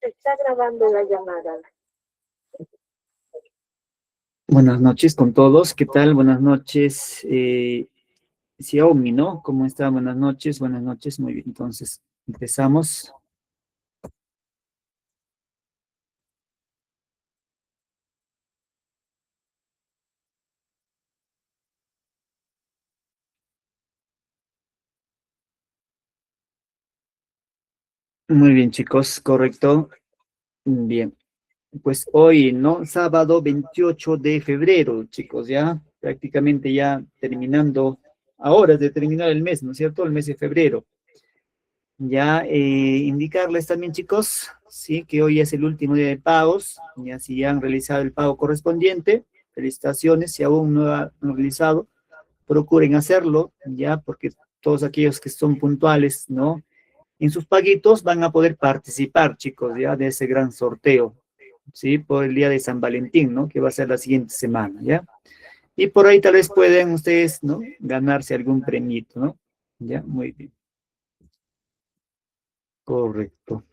está grabando la llamada. Buenas noches con todos, ¿qué tal? Buenas noches, Xiaomi, ¿no? ¿Cómo está? Buenas noches, muy bien, entonces empezamos. Muy bien, chicos, correcto. Bien, pues hoy, ¿no? Sábado 28 de febrero, chicos, ya prácticamente ya terminando, a horas de terminar el mes, ¿no es cierto? El mes de febrero. Ya indicarles también, chicos, sí, que hoy es el último día de pagos, ya si ya han realizado el pago correspondiente, felicitaciones, si aún no han realizado, procuren hacerlo, ya, porque todos aquellos que son puntuales, ¿no? En sus paguitos van a poder participar, chicos, ya, de ese gran sorteo, ¿sí? Por el día de San Valentín, ¿no? Que va a ser la siguiente semana, ¿ya? Y por ahí tal vez pueden ustedes, ¿no? Ganarse algún premito, ¿no? Ya, muy bien. Correcto.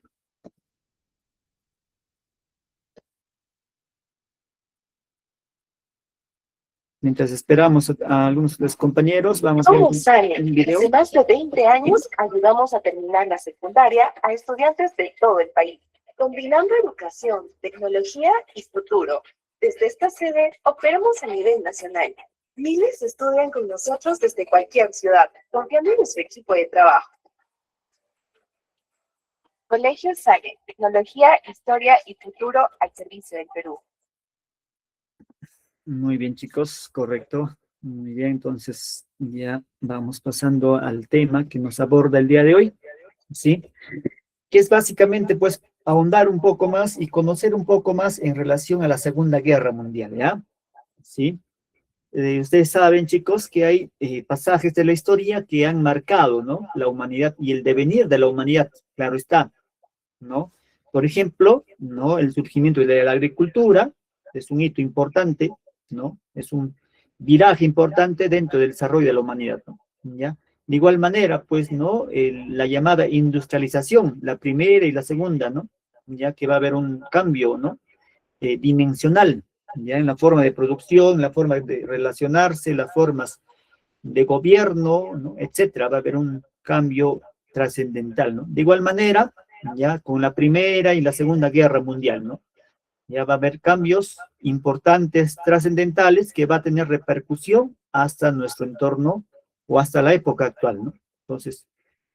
Mientras esperamos a algunos de los compañeros, vamos a ver un video. Hace más de 20 años ayudamos a terminar la secundaria a estudiantes de todo el país, combinando educación, tecnología y futuro. Desde esta sede operamos a nivel nacional. Miles estudian con nosotros desde cualquier ciudad, confiando en nuestro equipo de trabajo. Colegio Salle, tecnología, historia y futuro al servicio del Perú. Muy bien, chicos, correcto. Muy bien, entonces ya vamos pasando al tema que nos aborda el día de hoy, ¿sí? Que es básicamente, pues, ahondar un poco más y conocer un poco más en relación a la Segunda Guerra Mundial, ¿ya? ¿Sí? Ustedes saben, chicos, que hay pasajes de la historia que han marcado, ¿no? La humanidad y el devenir de la humanidad, claro está, ¿no? Por ejemplo, ¿no? El surgimiento de la agricultura es un hito importante, ¿no? Es un viraje importante dentro del desarrollo de la humanidad, ¿no? ¿Ya? De igual manera, pues, ¿no? La llamada industrialización, la primera y la segunda, ¿no? Ya que va a haber un cambio, ¿no? Dimensional, ya en la forma de producción, la forma de relacionarse, las formas de gobierno, ¿no? Etcétera. Va a haber un cambio trascendental, ¿no? De igual manera, ya con la Primera y la Segunda Guerra Mundial, ¿no? Ya va a haber cambios importantes, trascendentales, que va a tener repercusión hasta nuestro entorno o hasta la época actual, ¿no? Entonces,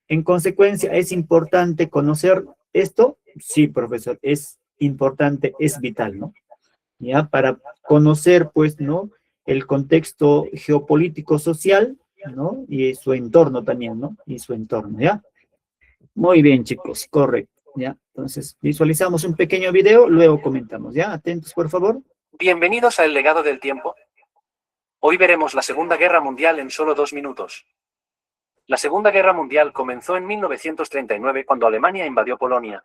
en consecuencia, ¿es importante conocer esto? Sí, profesor, es importante, es vital, ¿no? Ya, para conocer, pues, ¿no? El contexto geopolítico social, ¿no? Y su entorno también, ¿no? Y su entorno, ¿ya? Muy bien, chicos, correcto, ¿ya? Entonces, visualizamos un pequeño video, luego comentamos, ¿ya? Atentos, por favor. Bienvenidos a El Legado del Tiempo. Hoy veremos la Segunda Guerra Mundial en solo 2 minutos. La Segunda Guerra Mundial comenzó en 1939 cuando Alemania invadió Polonia.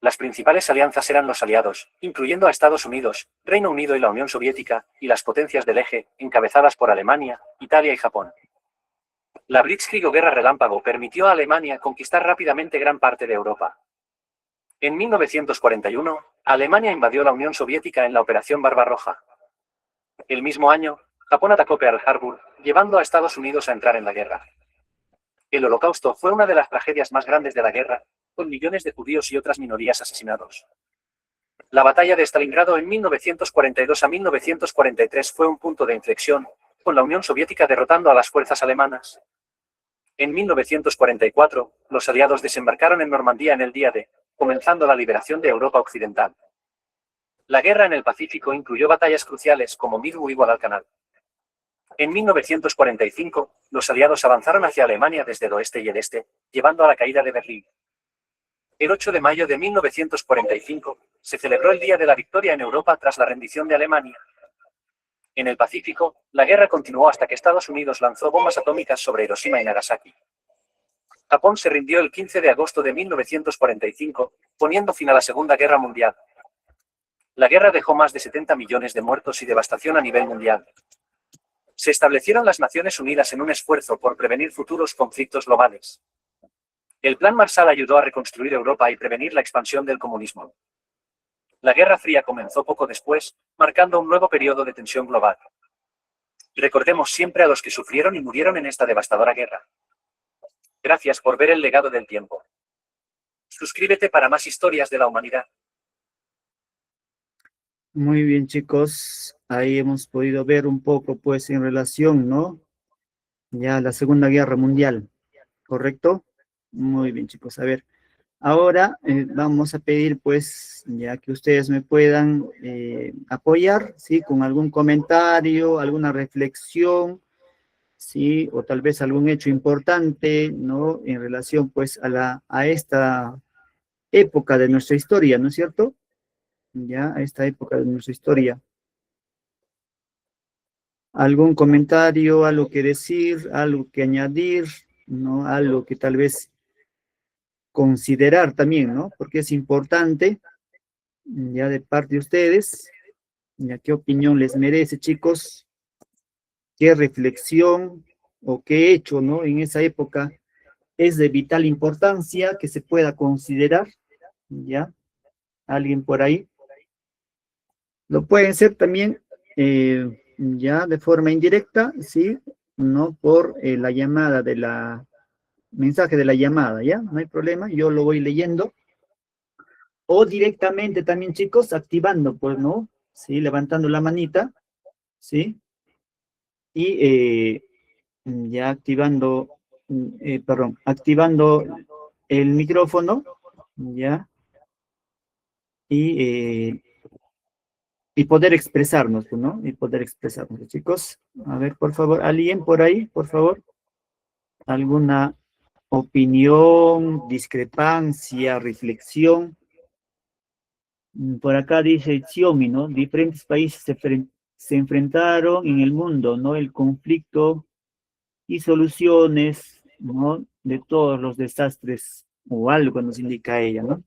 Las principales alianzas eran los aliados, incluyendo a Estados Unidos, Reino Unido y la Unión Soviética, y las potencias del eje, encabezadas por Alemania, Italia y Japón. La Blitzkrieg o Guerra Relámpago permitió a Alemania conquistar rápidamente gran parte de Europa. En 1941, Alemania invadió la Unión Soviética en la Operación Barbarroja. El mismo año, Japón atacó Pearl Harbor, llevando a Estados Unidos a entrar en la guerra. El Holocausto fue una de las tragedias más grandes de la guerra, con millones de judíos y otras minorías asesinados. La batalla de Stalingrado en 1942 a 1943 fue un punto de inflexión, con la Unión Soviética derrotando a las fuerzas alemanas. En 1944, los aliados desembarcaron en Normandía en el día D, comenzando la liberación de Europa Occidental. La guerra en el Pacífico incluyó batallas cruciales como Midway y Guadalcanal. En 1945, los aliados avanzaron hacia Alemania desde el oeste y el este, llevando a la caída de Berlín. El 8 de mayo de 1945, se celebró el Día de la Victoria en Europa tras la rendición de Alemania. En el Pacífico, la guerra continuó hasta que Estados Unidos lanzó bombas atómicas sobre Hiroshima y Nagasaki. Japón se rindió el 15 de agosto de 1945, poniendo fin a la Segunda Guerra Mundial. La guerra dejó más de 70 millones de muertos y devastación a nivel mundial. Se establecieron las Naciones Unidas en un esfuerzo por prevenir futuros conflictos globales. El Plan Marshall ayudó a reconstruir Europa y prevenir la expansión del comunismo. La Guerra Fría comenzó poco después, marcando un nuevo periodo de tensión global. Recordemos siempre a los que sufrieron y murieron en esta devastadora guerra. Gracias por ver el legado del tiempo. Suscríbete para más historias de la humanidad. Muy bien, chicos. Ahí hemos podido ver un poco, pues, en relación, ¿no? Ya la Segunda Guerra Mundial, ¿correcto? Muy bien, chicos. A ver, ahora vamos a pedir, pues, ya que ustedes me puedan apoyar, ¿sí? Con algún comentario, alguna reflexión, ¿sí? O tal vez algún hecho importante, ¿no? En relación, pues, a esta época de nuestra historia, ¿no es cierto? Ya, a esta época de nuestra historia. ¿Algún comentario, algo que decir, algo que añadir, ¿no? Algo que tal vez considerar también, ¿no? Porque es importante, ya de parte de ustedes, ya qué opinión les merece, chicos, qué reflexión o qué hecho, ¿no? En esa época es de vital importancia que se pueda considerar, ¿ya? ¿Alguien por ahí? Lo pueden ser también ya de forma indirecta, ¿sí? No por la llamada de la, mensaje de la llamada, ¿ya? No hay problema, yo lo voy leyendo. O directamente también, chicos, activando, pues, ¿no? ¿Sí? Levantando la manita, ¿sí? Y ya activando, perdón, activando el micrófono, ¿ya? Y poder expresarnos, pues, ¿no? Y poder expresarnos, chicos. A ver, por favor, alguien por ahí, por favor. ¿Alguna opinión, discrepancia, reflexión? Por acá dice Xiaomi, ¿no? Diferentes países se enfrentaron en el mundo, ¿no? El conflicto y soluciones, ¿no? De todos los desastres, o algo nos indica ella, ¿no?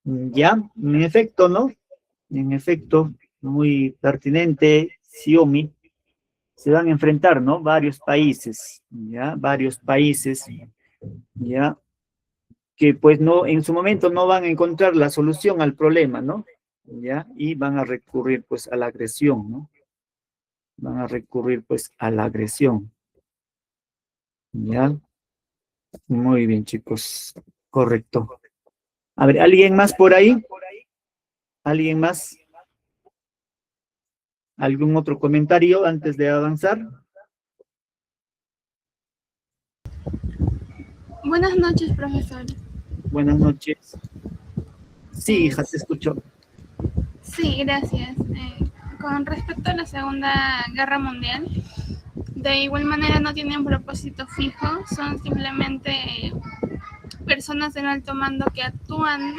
Ya, en efecto, ¿no? En efecto, muy pertinente, Xiaomi. Se van a enfrentar, ¿no? Varios países, ¿ya? Varios países, ¿ya? Que pues no, en su momento no van a encontrar la solución al problema, ¿no? ¿Ya? Y van a recurrir pues a la agresión, ¿no? Van a recurrir pues a la agresión, ¿ya? Muy bien, chicos, correcto. A ver, ¿alguien más por ahí? ¿Alguien más? ¿Algún otro comentario antes de avanzar? Buenas noches, profesor. Buenas noches. Sí, hija, te escucho. Sí, gracias. Con respecto a la Segunda Guerra Mundial, de igual manera no tienen propósito fijo, son simplemente personas en alto mando que actúan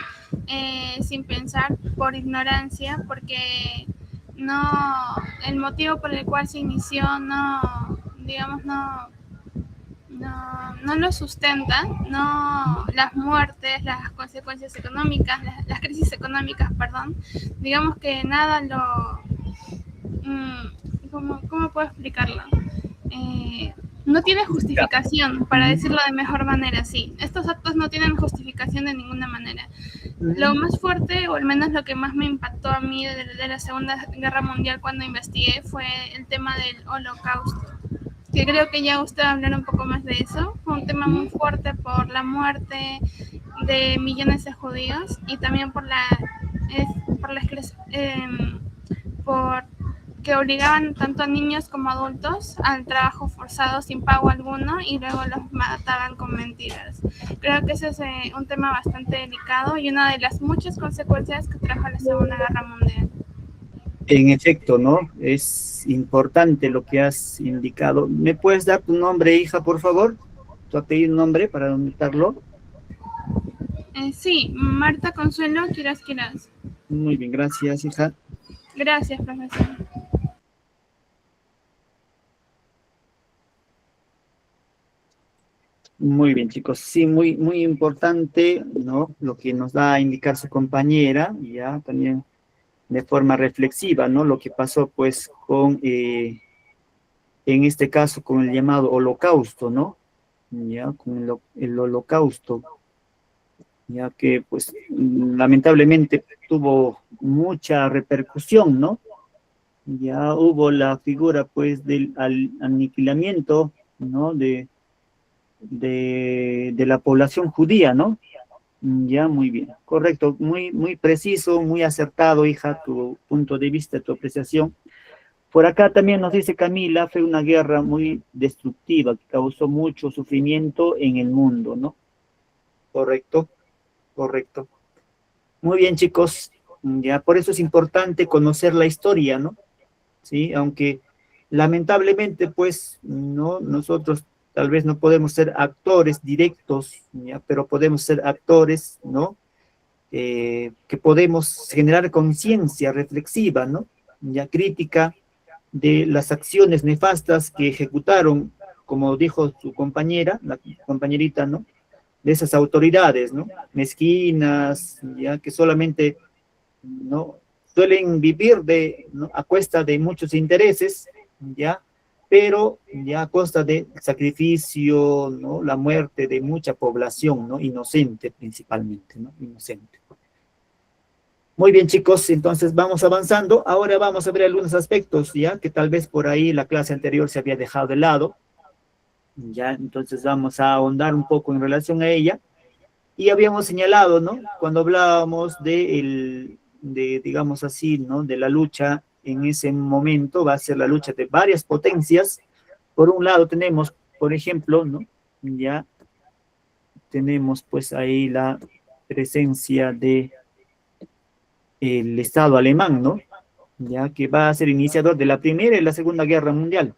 sin pensar por ignorancia, porque no, el motivo por el cual se inició no, digamos, no lo sustentan, no las muertes, las consecuencias económicas, las crisis económicas, perdón, digamos que nada lo, ¿cómo puedo explicarlo? No tiene justificación, para decirlo de mejor manera, sí. Estos actos no tienen justificación de ninguna manera. Lo más fuerte, o al menos lo que más me impactó a mí de la Segunda Guerra Mundial cuando investigué, fue el tema del Holocausto, que creo que ya usted va a hablar un poco más de eso. Fue un tema muy fuerte por la muerte de millones de judíos y también por por que obligaban tanto a niños como a adultos al trabajo forzado sin pago alguno y luego los mataban con mentiras. Creo que ese es un tema bastante delicado y una de las muchas consecuencias que trajo la Segunda Guerra Mundial. En efecto, ¿no? Es importante lo que has indicado. ¿Me puedes dar tu nombre, hija, por favor? Tu apellido, nombre, para anotarlo. Sí, Marta Consuelo Quiroz Quiroz. Muy bien, gracias, hija. Gracias, profesor. Muy bien, chicos. Sí, muy, muy importante, ¿no? Lo que nos da a indicar su compañera, ya también de forma reflexiva, ¿no? Lo que pasó, pues, con, en este caso, con el llamado Holocausto, ¿no? ya con el Holocausto, ya que pues lamentablemente tuvo mucha repercusión, ¿no? Ya hubo la figura pues del aniquilamiento, ¿no? De la población judía, ¿no? Ya, muy bien, correcto, muy preciso, muy acertado, hija, tu punto de vista, tu apreciación. Por acá también nos dice Camila, fue una guerra muy destructiva que causó mucho sufrimiento en el mundo, ¿no? Correcto, correcto. Muy bien, chicos, ya por eso es importante conocer la historia, ¿no? Sí, aunque lamentablemente, pues, no, nosotros tal vez no podemos ser actores directos, ¿ya? Pero podemos ser actores, ¿no? Que podemos generar conciencia reflexiva, ¿no? Ya crítica de las acciones nefastas que ejecutaron, como dijo su compañera, la compañerita, ¿no? De esas autoridades, ¿no? Mezquinas, ya que solamente, ¿no? Suelen vivir ¿no? A cuesta de muchos intereses, ya, pero ya a costa de sacrificio, ¿no? La muerte de mucha población, ¿no? Inocente principalmente, ¿no? Inocente. Muy bien, chicos, entonces vamos avanzando. Ahora vamos a ver algunos aspectos, ya, que tal vez por ahí la clase anterior se había dejado de lado. Ya, entonces vamos a ahondar un poco en relación a ella. Y habíamos señalado, ¿no? Cuando hablábamos digamos así, ¿no? De la lucha en ese momento, va a ser la lucha de varias potencias. Por un lado tenemos, por ejemplo, ¿no? Ya tenemos pues ahí la presencia de el Estado alemán, ¿no? Ya que va a ser iniciador de la Primera y la Segunda Guerra Mundial,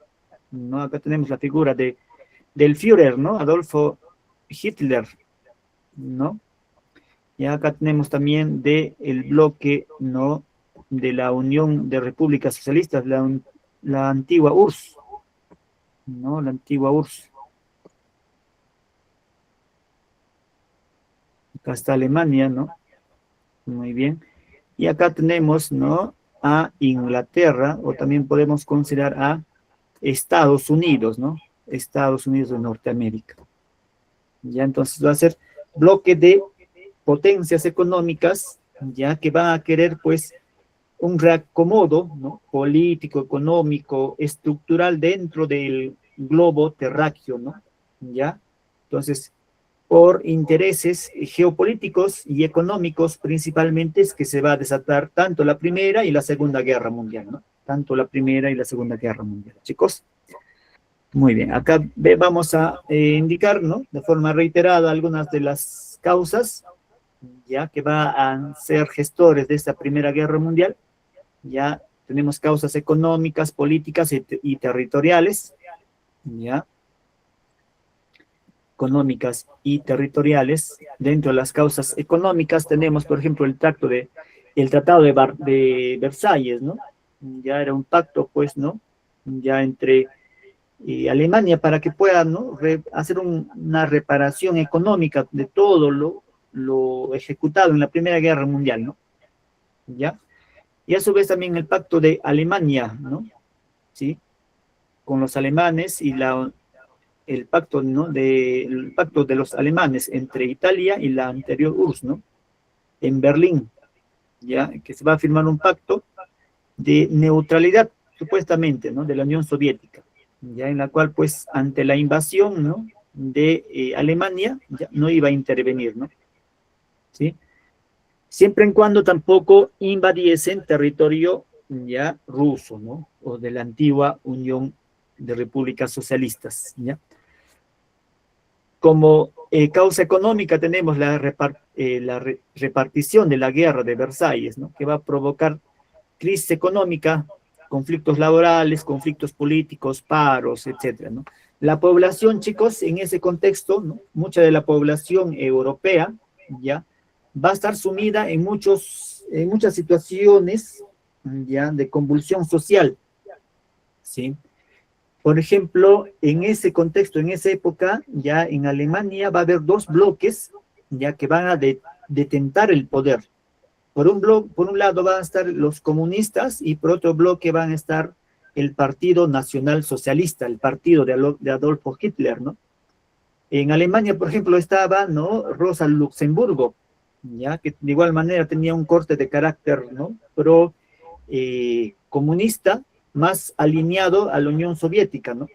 ¿no? Acá tenemos la figura del Führer, ¿no? Adolfo Hitler, ¿no? Y acá tenemos también el bloque, ¿no? De la Unión de Repúblicas Socialistas, la antigua URSS, ¿no? La antigua URSS. Acá está Alemania, ¿no? Muy bien. Y acá tenemos, ¿no? A Inglaterra, o también podemos considerar a Estados Unidos, ¿no? Estados Unidos de Norteamérica. Ya entonces va a ser bloque de potencias económicas, ya que van a querer, pues, un reacomodo, ¿no? Político, económico, estructural dentro del globo terráqueo, ¿no? Ya. Entonces, por intereses geopolíticos y económicos principalmente es que se va a desatar tanto la Primera y la Segunda Guerra Mundial, ¿no? Tanto la Primera y la Segunda Guerra Mundial, chicos. Muy bien, acá vamos a indicar, ¿no? De forma reiterada algunas de las causas, ya que va a ser gestores de esta Primera Guerra Mundial. Ya tenemos causas económicas, políticas y territoriales, ya. Económicas y territoriales. Dentro de las causas económicas tenemos, por ejemplo, el Tratado de Versalles, ¿no? Ya era un pacto, pues, ¿no? Ya entre Alemania para que pueda, ¿no? Hacer una reparación económica de todo lo ejecutado en la Primera Guerra Mundial, ¿no? ¿Ya? Y a su vez también el pacto de Alemania, ¿no? ¿Sí? Con los alemanes y el pacto, ¿no? El pacto de los alemanes entre Italia y la anterior URSS, ¿no? En Berlín, ¿ya? Que se va a firmar un pacto de neutralidad, supuestamente, ¿no? De la Unión Soviética, ya en la cual, pues, ante la invasión, ¿no? De Alemania, ya no iba a intervenir, ¿no? ¿Sí? Siempre en cuando tampoco invadiesen territorio ya ruso, ¿no? O de la antigua Unión de Repúblicas Socialistas, ¿ya? Como causa económica tenemos la repartición de la guerra de Versalles, ¿no? Que va a provocar crisis económica, conflictos laborales, conflictos políticos, paros, etcétera, ¿no? La población, chicos, en ese contexto, ¿no? Mucha de la población europea, ¿ya? Va a estar sumida en muchas situaciones, ¿ya? De convulsión social, ¿sí? Por ejemplo, en ese contexto, en esa época, ya en Alemania va a haber dos bloques, ya que van a detentar el poder. Por un lado van a estar los comunistas y por otro bloque van a estar el Partido Nacional Socialista, el partido de Adolfo Hitler, ¿no? En Alemania, por ejemplo, estaba, ¿no? Rosa Luxemburgo, ya que de igual manera tenía un corte de carácter, ¿no? Pro comunista, más alineado a la Unión Soviética, ¿no?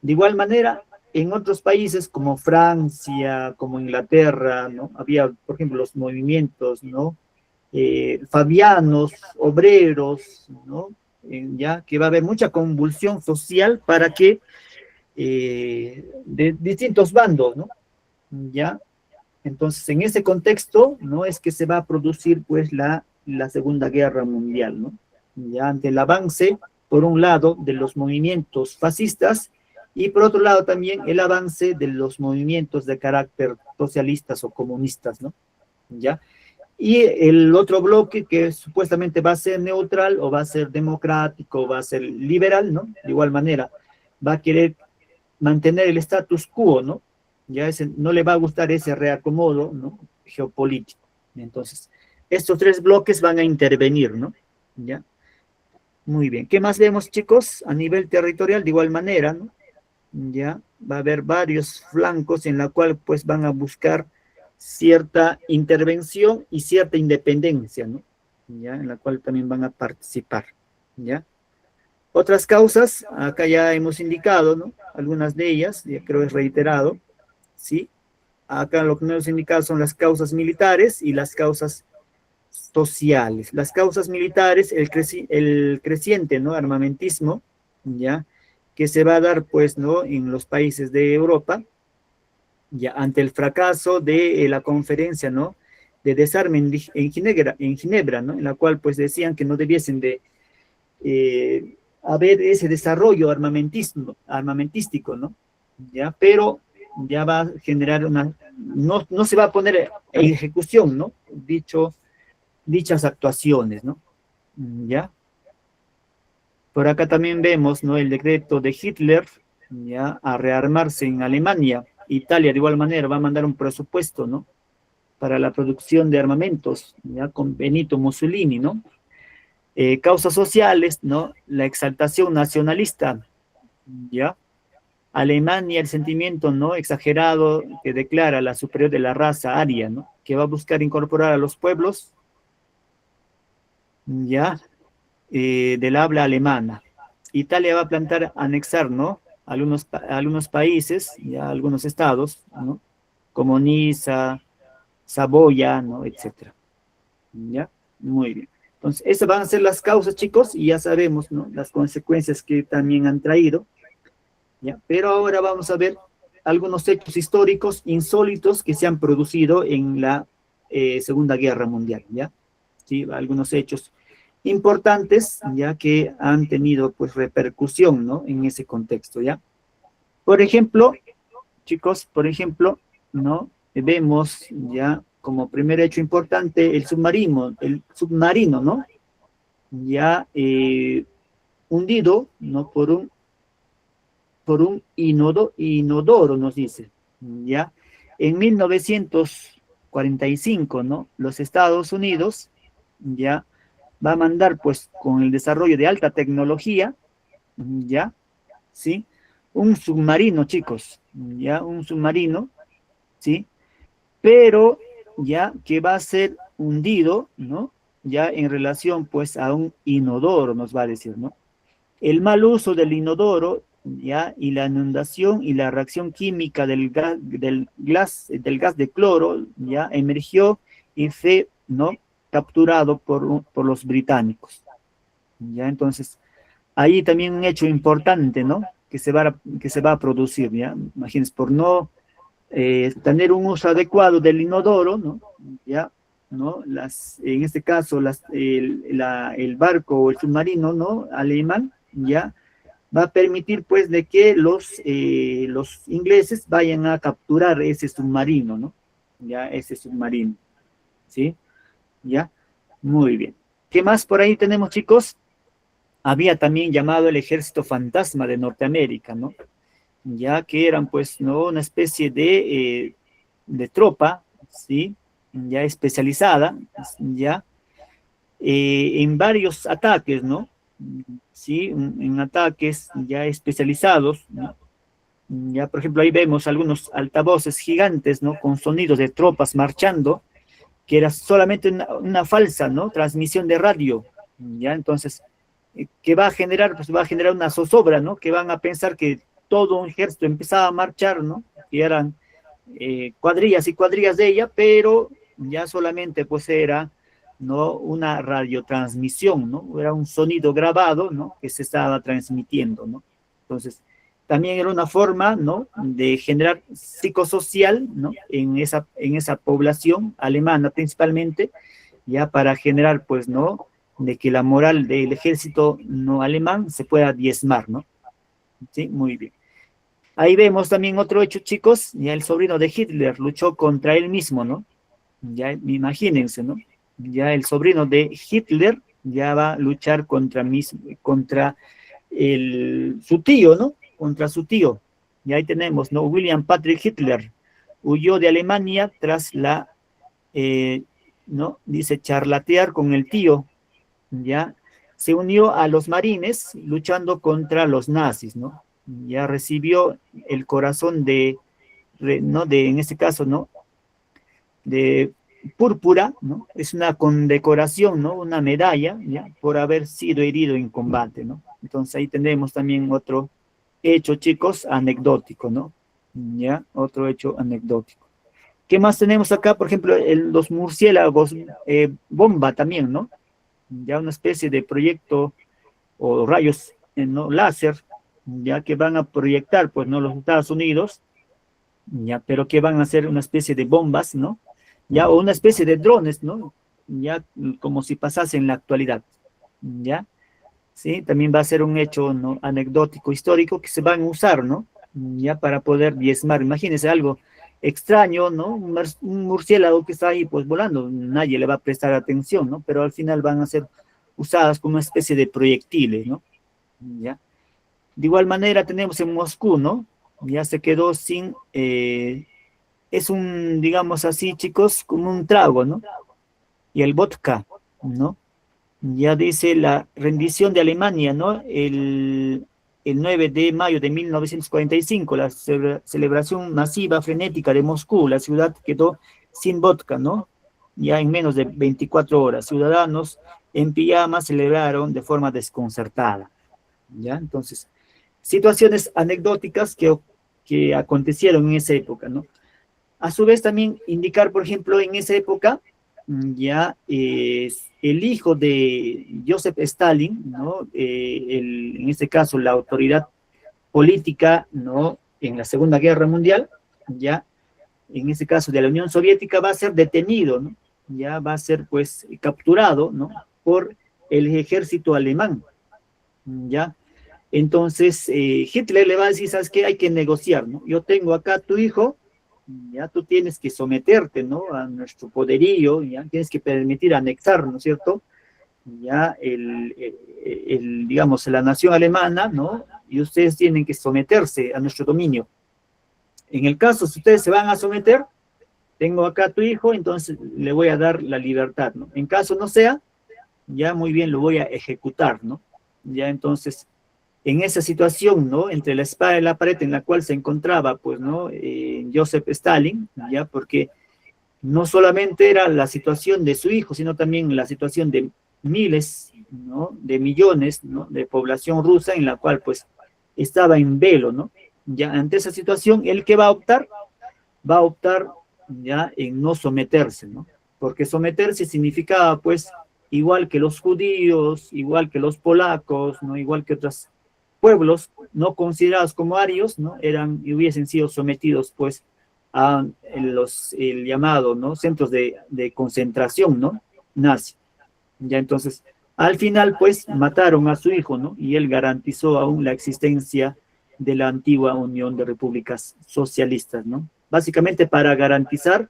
De igual manera, en otros países como Francia, como Inglaterra, ¿no? Había, por ejemplo, los movimientos, ¿no? Fabianos, obreros, ¿no? Ya que va a haber mucha convulsión social para que de distintos bandos, ¿no? Ya, entonces en ese contexto, ¿no? Es que se va a producir pues la Segunda Guerra Mundial, ¿no? Ya ante el avance, por un lado, de los movimientos fascistas y por otro lado también el avance de los movimientos de carácter socialistas o comunistas, ¿no? Ya, y el otro bloque que supuestamente va a ser neutral o va a ser democrático o va a ser liberal, ¿no? De igual manera, va a querer mantener el status quo, ¿no? Ya ese, no le va a gustar ese reacomodo, ¿no? Geopolítico. Entonces, estos tres bloques van a intervenir, ¿no? Ya. Muy bien. ¿Qué más vemos, chicos? A nivel territorial, de igual manera, ¿no? Ya va a haber varios flancos en la cual pues van a buscar cierta intervención y cierta independencia, ¿no? Ya, en la cual también van a participar, ¿ya? Otras causas, acá ya hemos indicado, ¿no? Algunas de ellas, ya creo es reiterado, ¿sí? Acá lo que nos hemos indicado son las causas militares y las causas sociales. Las causas militares, el creciente, ¿no? Armamentismo, ¿ya? Que se va a dar, pues, ¿no? En los países de Europa, ya ante el fracaso de la conferencia, ¿no? De desarme en Ginebra, ¿no? En la cual, pues, decían que no debiesen de haber ese desarrollo armamentístico, ¿no? Ya, pero ya va a generar no se va a poner en ejecución, ¿no? Dichas actuaciones, ¿no? Ya. Por acá también vemos, ¿no? El decreto de Hitler, ya, a rearmarse en Alemania. Italia, de igual manera, va a mandar un presupuesto, ¿no? Para la producción de armamentos, ya, con Benito Mussolini, ¿no? Causas sociales, ¿no? La exaltación nacionalista, ¿ya? Alemania, el sentimiento, ¿no? Exagerado que declara la superior de la raza aria, ¿no? Que va a buscar incorporar a los pueblos, ¿ya? Del habla alemana. Italia va a plantar, anexar, ¿no? Algunos países, ya algunos estados, ¿no? Como Niza, Saboya, ¿no? Etcétera. ¿Ya? Muy bien. Entonces, esas van a ser las causas, chicos, y ya sabemos, ¿no? Las consecuencias que también han traído, ¿ya? Pero ahora vamos a ver algunos hechos históricos insólitos que se han producido en la Segunda Guerra Mundial, ¿ya? ¿Sí? Algunos hechos importantes, ya que han tenido, pues, repercusión, ¿no? En ese contexto, ¿ya? Por ejemplo, chicos, ¿no? Vemos ya como primer hecho importante el submarino, ¿no? Ya hundido, ¿no? Por un inodoro, nos dice, ¿ya? En 1945, ¿no? Los Estados Unidos, ya, va a mandar, pues, con el desarrollo de alta tecnología, ¿ya? ¿Sí? Un submarino, chicos, ya, un submarino, ¿sí? Pero ya que va a ser hundido, ¿no? Ya en relación, pues, a un inodoro, nos va a decir, ¿no? El mal uso del inodoro, ya, y la inundación y la reacción química del gas de cloro, ya, emergió y fue, ¿no? Capturado por los británicos, ya, entonces, ahí también un hecho importante, ¿no? Que se va a producir, ¿ya? Imagínense, por no tener un uso adecuado del inodoro, ¿no? Ya, ¿no? En este caso, el barco o el submarino, ¿no? Alemán, ya, va a permitir, pues, de que los ingleses vayan a capturar ese submarino, ¿no? Ya, ese submarino, ¿sí? Ya, muy bien. ¿Qué más por ahí tenemos, chicos? Había también llamado el Ejército Fantasma de Norteamérica, ¿no? Ya que eran, pues, ¿no? Una especie de tropa, ¿sí? Ya especializada, ya, en varios ataques, ¿no? Sí, en ataques ya especializados, ¿no? Ya, por ejemplo, ahí vemos algunos altavoces gigantes, ¿no? Con sonidos de tropas marchando, que era solamente una falsa, ¿no? Transmisión de radio, ¿ya? Entonces, ¿qué va a generar? Pues va a generar una zozobra, ¿no? Que van a pensar que todo un ejército empezaba a marchar, ¿no? Que eran cuadrillas y cuadrillas de ella, pero ya solamente pues era, ¿no? Una radiotransmisión, ¿no? Era un sonido grabado, ¿no? Que se estaba transmitiendo, ¿no? Entonces, también era una forma, ¿no? De generar psicosocial, ¿no? En esa población alemana principalmente, ya para generar, pues, ¿no? De que la moral del ejército no alemán se pueda diezmar, ¿no? Sí, muy bien. Ahí vemos también otro hecho, chicos, ya el sobrino de Hitler luchó contra él mismo, ¿no? Ya imagínense, ¿no? Ya el sobrino de Hitler ya va a luchar contra su tío, ¿no? Contra su tío. Y ahí tenemos, ¿no? William Patrick Hitler huyó de Alemania tras ¿no? Dice charlatear con el tío, ¿ya? Se unió a los marines luchando contra los nazis, ¿no? Ya recibió el corazón ¿no? En este caso, ¿no? De púrpura, ¿no? Es una condecoración, ¿no? Una medalla, ¿ya? Por haber sido herido en combate, ¿no? Entonces ahí tenemos también otro hecho, chicos, anecdótico, ¿no? ¿Ya? Otro hecho anecdótico. ¿Qué más tenemos acá? Por ejemplo, los murciélagos bomba también, ¿no? Ya una especie de proyecto o rayos, ¿no? Láser, ya que van a proyectar, pues, ¿no? Los Estados Unidos, ya, pero que van a ser una especie de bombas, ¿no? Ya, o una especie de drones, ¿no? Ya, como si pasase en la actualidad, ¿ya? Sí, también va a ser un hecho, ¿no? Anecdótico, histórico, que se van a usar, ¿no? Ya para poder diezmar. Imagínense algo extraño, ¿no? Un murciélago que está ahí, pues, volando, nadie le va a prestar atención, ¿no? Pero al final van a ser usadas como una especie de proyectiles, ¿no? ¿Ya? De igual manera tenemos en Moscú, ¿no? Ya se quedó sin, es un, digamos así, chicos, como un trago, ¿no? Y el vodka, ¿no? Ya dice la rendición de Alemania, ¿no? El 9 de mayo de 1945, la celebración masiva, frenética de Moscú, la ciudad quedó sin vodka, ¿no? Ya en menos de 24 horas, ciudadanos en pijama celebraron de forma desconcertada, ¿ya? Entonces, situaciones anecdóticas que acontecieron en esa época, ¿no? A su vez también indicar, por ejemplo, en esa época, ya el hijo de Joseph Stalin, ¿no? En este caso la autoridad política, ¿no? En la Segunda Guerra Mundial, ya en este caso de la Unión Soviética, va a ser detenido, ¿no? Ya va a ser pues capturado, ¿no? Por el ejército alemán, ya. Entonces Hitler le va a decir, ¿sabes qué? Hay que negociar, ¿no? Yo tengo acá a tu hijo, ya tú tienes que someterte, ¿no? A nuestro poderío, ya tienes que permitir anexar, ¿no es cierto? Ya digamos, la nación alemana, ¿no? Y ustedes tienen que someterse a nuestro dominio. En el caso, si ustedes se van a someter, tengo acá a tu hijo, entonces le voy a dar la libertad, ¿no? En caso no sea, ya muy bien lo voy a ejecutar, ¿no? Ya entonces, en esa situación, ¿no? Entre la espada y la pared en la cual se encontraba, pues, ¿no? Joseph Stalin, ya, porque no solamente era la situación de su hijo, sino también la situación de miles, ¿no? De millones, ¿no? De población rusa en la cual, pues, estaba en velo, ¿no? Ya ante esa situación, ¿el que va a optar? Va a optar ya en no someterse, ¿no? Porque someterse significaba, pues, igual que los judíos, igual que los polacos, ¿no? Igual que otros pueblos no considerados como arios, ¿no? Eran y hubiesen sido sometidos, pues, a el llamado, ¿no? Centros de concentración, ¿no? Nazi. Ya entonces, al final, pues, mataron a su hijo, ¿no? Y él garantizó aún la existencia de la antigua Unión de Repúblicas Socialistas, ¿no? Básicamente para garantizar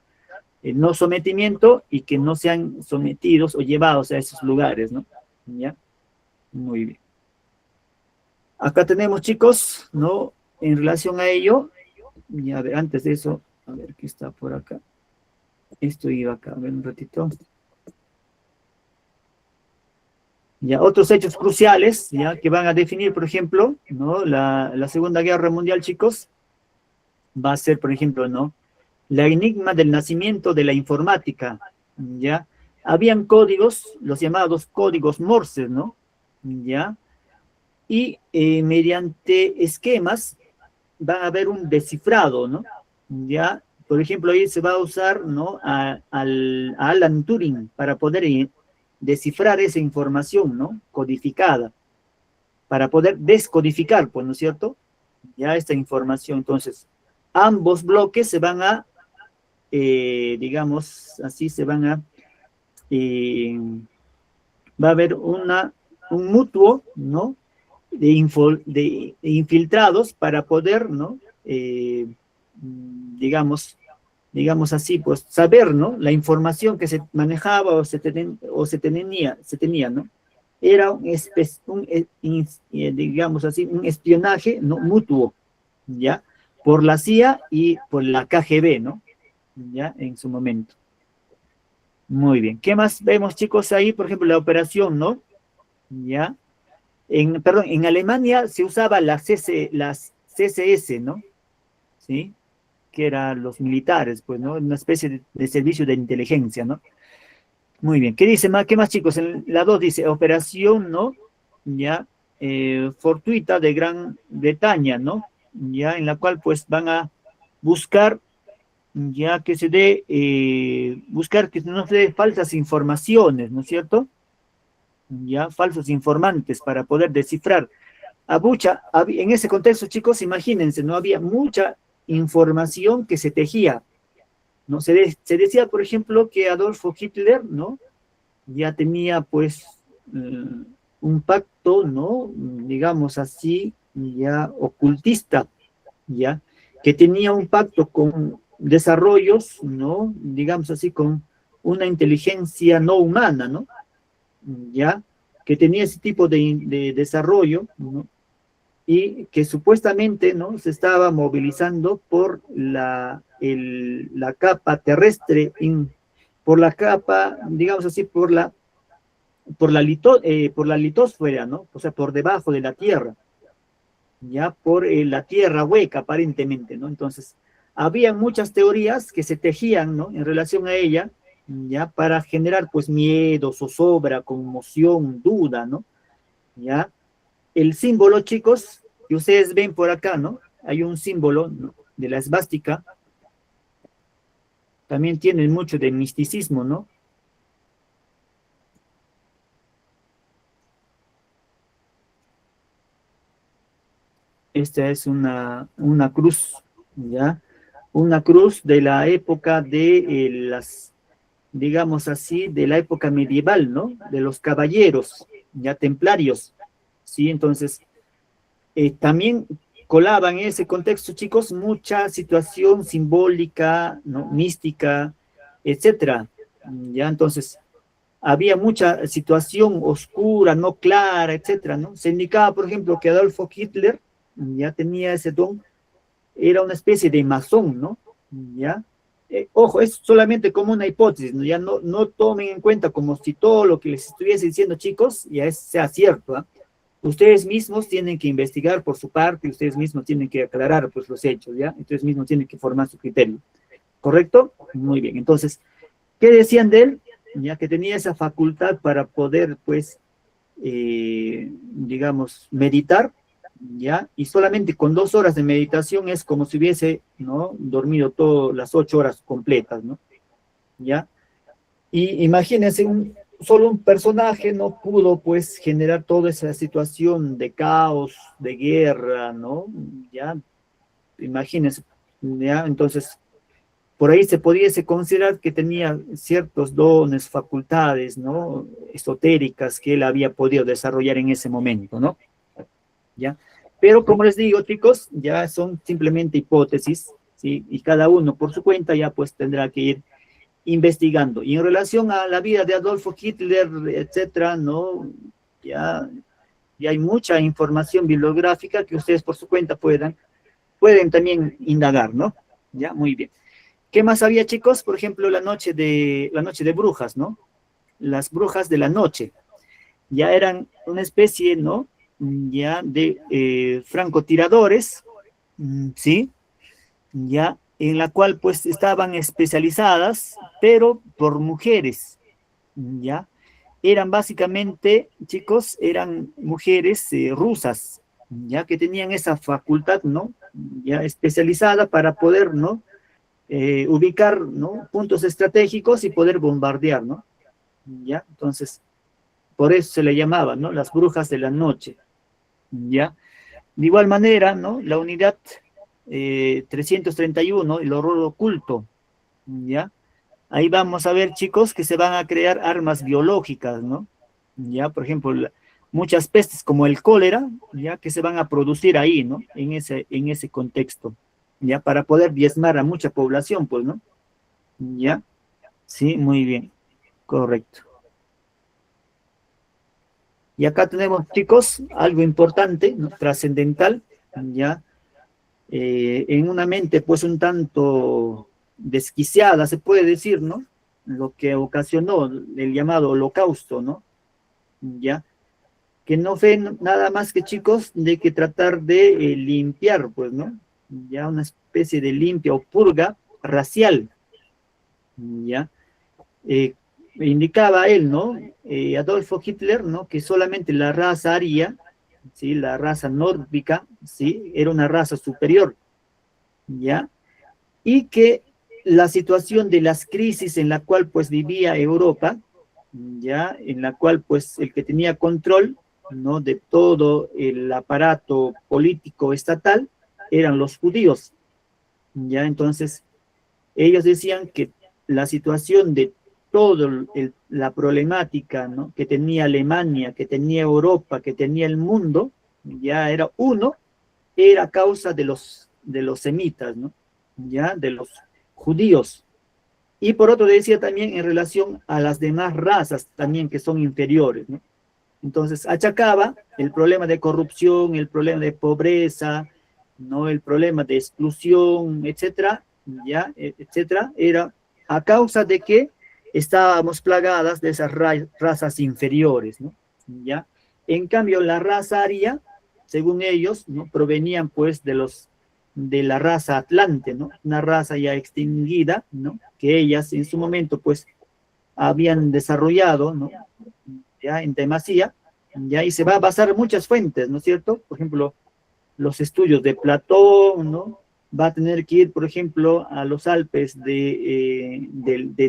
el no sometimiento y que no sean sometidos o llevados a esos lugares, ¿no? ¿Ya? Muy bien. Acá tenemos, chicos, ¿no? En relación a ello, y a ver, antes de eso, a ver qué está por acá. Esto iba acá, a ver un ratito. Ya, otros hechos cruciales, ya, que van a definir, por ejemplo, ¿no? La Segunda Guerra Mundial, chicos, va a ser, por ejemplo, ¿no? La enigma del nacimiento de la informática, ¿ya? Habían códigos, los llamados códigos Morse, ¿no? ¿Ya? Y mediante esquemas va a haber un descifrado, ¿no? ¿Ya? Por ejemplo, ahí se va a usar, ¿no? A Alan Turing para poder descifrar esa información, ¿no? Codificada, para poder descodificar, pues, ¿no es cierto? Ya esta información. Entonces, ambos bloques se van a, digamos, así se van a, va a haber un mutuo, ¿no? De infiltrados para poder, ¿no? Digamos así, pues saber, ¿no? La información que se manejaba o se tenía, ¿no? Era digamos así, un espionaje, ¿no? Mutuo, ¿ya? Por la CIA y por la KGB, ¿no? Ya, en su momento. Muy bien. ¿Qué más vemos, chicos, ahí? Por ejemplo, la operación, ¿no? Ya. Perdón, en Alemania se usaba las CSS, ¿no? ¿Sí? Que eran los militares, pues, ¿no? Una especie de servicio de inteligencia, ¿no? Muy bien. ¿Qué dice más? ¿Qué más, chicos? En la 2 dice operación, ¿no? Ya, fortuita de Gran Bretaña, ¿no? Ya, en la cual, pues, van a buscar, ya que se dé, buscar que no se dé falsas informaciones, ¿no es cierto? Ya, falsos informantes para poder descifrar. En ese contexto, chicos, imagínense, no había mucha información que se tejía, ¿no? Se decía, por ejemplo, que Adolfo Hitler, ¿no? Ya tenía, pues, un pacto, ¿no? Digamos así, ya ocultista, ¿ya? Que tenía un pacto con desarrollos, ¿no? Digamos así, con una inteligencia no humana, ¿no? ¿Ya? Que tenía ese tipo de desarrollo, ¿no? Y que supuestamente, ¿no? Se estaba movilizando por la capa terrestre, por la capa, digamos así, por la litosfera, ¿no? O sea, por debajo de la Tierra, ya por la Tierra hueca, aparentemente, ¿no? Entonces, había muchas teorías que se tejían, ¿no? En relación a ella, ya para generar, pues, miedo, zozobra, conmoción, duda, ¿no? Ya. El símbolo, chicos, que ustedes ven por acá, ¿no? Hay un símbolo, ¿no? De la esvástica. También tiene mucho de misticismo, ¿no? Esta es una cruz, ¿ya? Una cruz de la época de digamos así, de la época medieval, ¿no? De los caballeros, ya templarios, ¿sí? Entonces, también colaba en ese contexto, chicos, mucha situación simbólica, ¿no? Mística, etcétera, ya. Entonces, había mucha situación oscura, no clara, etcétera, ¿no? Se indicaba, por ejemplo, que Adolfo Hitler ya tenía ese don, era una especie de masón, ¿no? ¿Ya? Ojo, es solamente como una hipótesis, ¿no? Ya no tomen en cuenta como si todo lo que les estuviese diciendo, chicos, ya sea cierto, ¿eh? Ustedes mismos tienen que investigar por su parte, ustedes mismos tienen que aclarar, pues, los hechos, ¿ya? Ustedes mismos tienen que formar su criterio, ¿correcto? Muy bien, entonces, ¿qué decían de él? Ya que tenía esa facultad para poder, pues, digamos, meditar, ¿ya? Y solamente con 2 horas de meditación es como si hubiese, ¿no? Dormido todas las 8 horas completas, ¿no? ¿Ya? Y imagínense, solo un personaje no pudo, pues, generar toda esa situación de caos, de guerra, ¿no? ¿Ya? Imagínense, ¿ya? Entonces, por ahí se pudiese considerar que tenía ciertos dones, facultades, ¿no? Esotéricas que él había podido desarrollar en ese momento, ¿no? ¿Ya? Pero como les digo, chicos, ya son simplemente hipótesis, ¿sí? Y cada uno por su cuenta ya pues tendrá que ir investigando. Y en relación a la vida de Adolfo Hitler, etcétera, ¿no? Ya hay mucha información bibliográfica que ustedes por su cuenta pueden también indagar, ¿no? Ya, muy bien. ¿Qué más había, chicos? Por ejemplo, la noche de brujas, ¿no? Las brujas de la noche. Ya eran una especie, ¿no? Ya de francotiradores, ¿sí? ya, en la cual pues estaban especializadas, pero por mujeres, ya. Eran básicamente, chicos, eran mujeres rusas, ya que tenían esa facultad, ¿no? Ya especializada para poder, ¿no? Ubicar, ¿no? Puntos estratégicos y poder bombardear, ¿no? Ya, entonces, por eso se le llamaba, ¿no? Las brujas de la noche, ya. De igual manera, ¿no? La unidad 331, el horror oculto, ¿ya? Ahí vamos a ver, chicos, que se van a crear armas biológicas, ¿no? Ya, por ejemplo, muchas pestes como el cólera, ya que se van a producir ahí, ¿no? En ese contexto, ya, para poder diezmar a mucha población, pues, ¿no? Ya, sí, muy bien, correcto. Y acá tenemos, chicos, algo importante, ¿no? Trascendental, ya, en una mente, pues, un tanto desquiciada, se puede decir, ¿no? Lo que ocasionó el llamado holocausto, ¿no? Ya, que no fue nada más que, chicos, de que tratar de limpiar, pues, ¿no? Ya una especie de limpia o purga racial, ya. Indicaba él, ¿no? Adolfo Hitler, ¿no? Que solamente la raza aria, ¿sí? La raza nórdica, ¿sí? Era una raza superior, ¿ya? Y que la situación de las crisis en la cual pues vivía Europa, ya, en la cual pues el que tenía control, ¿no? De todo el aparato político estatal eran los judíos, ya. Entonces ellos decían que la situación de toda la problemática, ¿no? Que tenía Alemania, que tenía Europa, que tenía el mundo, ya era uno, era causa de los semitas, ¿no? Ya, de los judíos. Y por otro decía también en relación a las demás razas también que son inferiores, ¿no? Entonces achacaba el problema de corrupción, el problema de pobreza, ¿no? El problema de exclusión, etcétera, ya, etcétera, era a causa de que estábamos plagadas de esas razas inferiores, ¿no? Ya. En cambio, la raza aria, según ellos, ¿no? Provenían pues de la raza atlante, ¿no? Una raza ya extinguida, ¿no? Que ellas en su momento pues habían desarrollado, ¿no? Ya en demasía, ya, y se va a basar en muchas fuentes, ¿no es cierto? Por ejemplo, los estudios de Platón, ¿no? Va a tener que ir, por ejemplo, a los Alpes de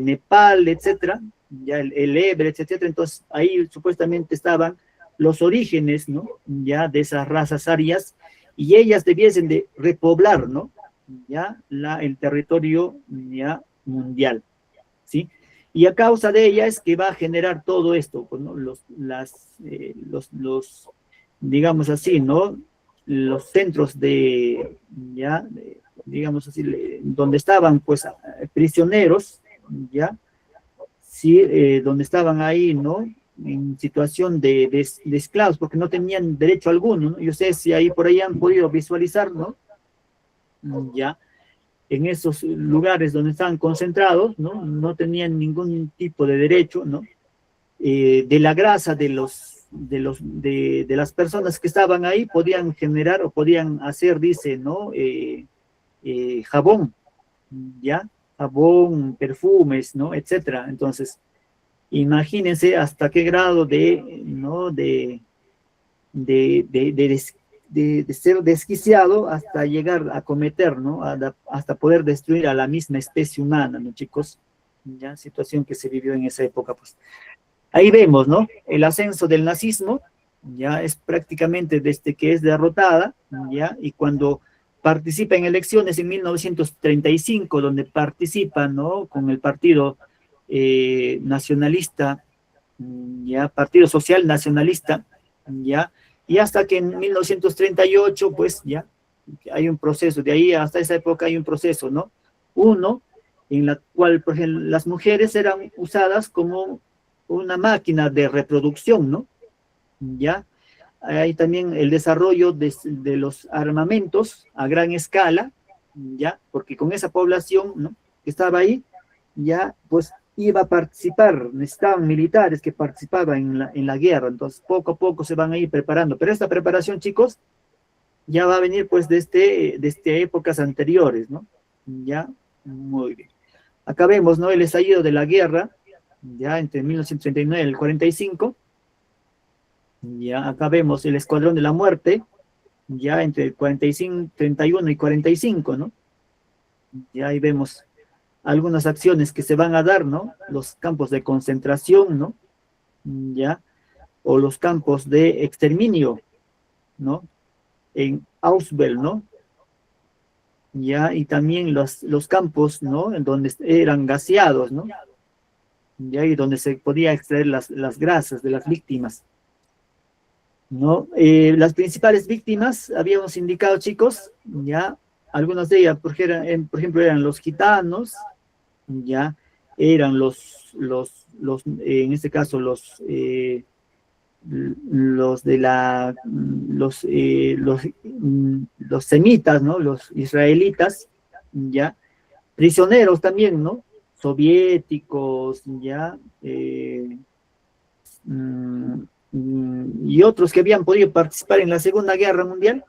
Nepal, etcétera, ya el Everest, etcétera. Entonces, ahí supuestamente estaban los orígenes, ¿no? Ya de esas razas arias, y ellas debiesen de repoblar, ¿no? Ya el territorio ya mundial, ¿sí? Y a causa de ella es que va a generar todo esto, pues, ¿no? Digamos así, ¿no? Los centros ya, digamos así, donde estaban, pues, prisioneros, ya, sí, donde estaban ahí, ¿no? En situación de esclavos, porque no tenían derecho alguno, ¿no? Yo sé si ahí por ahí han podido visualizar, ¿no? Ya, en esos lugares donde estaban concentrados, ¿no? No tenían ningún tipo de derecho, ¿no? De la grasa de las personas que estaban ahí podían generar o podían hacer, dice, ¿no? Jabón, ¿ya? Jabón, perfumes, ¿no? Etcétera. Entonces, imagínense hasta qué grado ¿no? De ser desquiciado hasta llegar a cometer, ¿no? Hasta poder destruir a la misma especie humana, ¿no, chicos? Ya, situación que se vivió en esa época, pues. Ahí vemos, ¿no? El ascenso del nazismo, ya es prácticamente desde que es derrotada, ya, y cuando participa en elecciones en 1935, donde participa, ¿no? Con el partido nacionalista, ya, Partido Social Nacionalista, ya, y hasta que en 1938, pues ya, hay un proceso, de ahí hasta esa época hay un proceso, ¿no? Uno, en la cual, por ejemplo, las mujeres eran usadas como una máquina de reproducción, ¿no? Ya, hay también el desarrollo de los armamentos a gran escala, ya, porque con esa población, ¿no? Que estaba ahí, ya, pues iba a participar, necesitaban militares que participaban en la guerra, entonces poco a poco se van a ir preparando, pero esta preparación, chicos, ya va a venir pues desde épocas anteriores, ¿no? Ya, muy bien. Acá vemos, ¿no? El estallido de la guerra, ya entre 1939 y el 45. Ya, acá vemos el Escuadrón de la Muerte, ya entre el 45, 31 y 45, ¿no? Ya ahí vemos algunas acciones que se van a dar, ¿no? Los campos de concentración, ¿no? Ya, o los campos de exterminio, ¿no? En Auschwitz, ¿no? Ya, y también los campos, ¿no? En donde eran gaseados, ¿no? Ya, y donde se podía extraer las grasas de las víctimas, ¿no? Las principales víctimas, habíamos indicado, chicos, ya, algunas de ellas, por ejemplo, eran los gitanos, ya, eran en este caso, los semitas, ¿no? Los israelitas, ya, prisioneros también, ¿no? Soviéticos, ya, y otros que habían podido participar en la Segunda Guerra Mundial,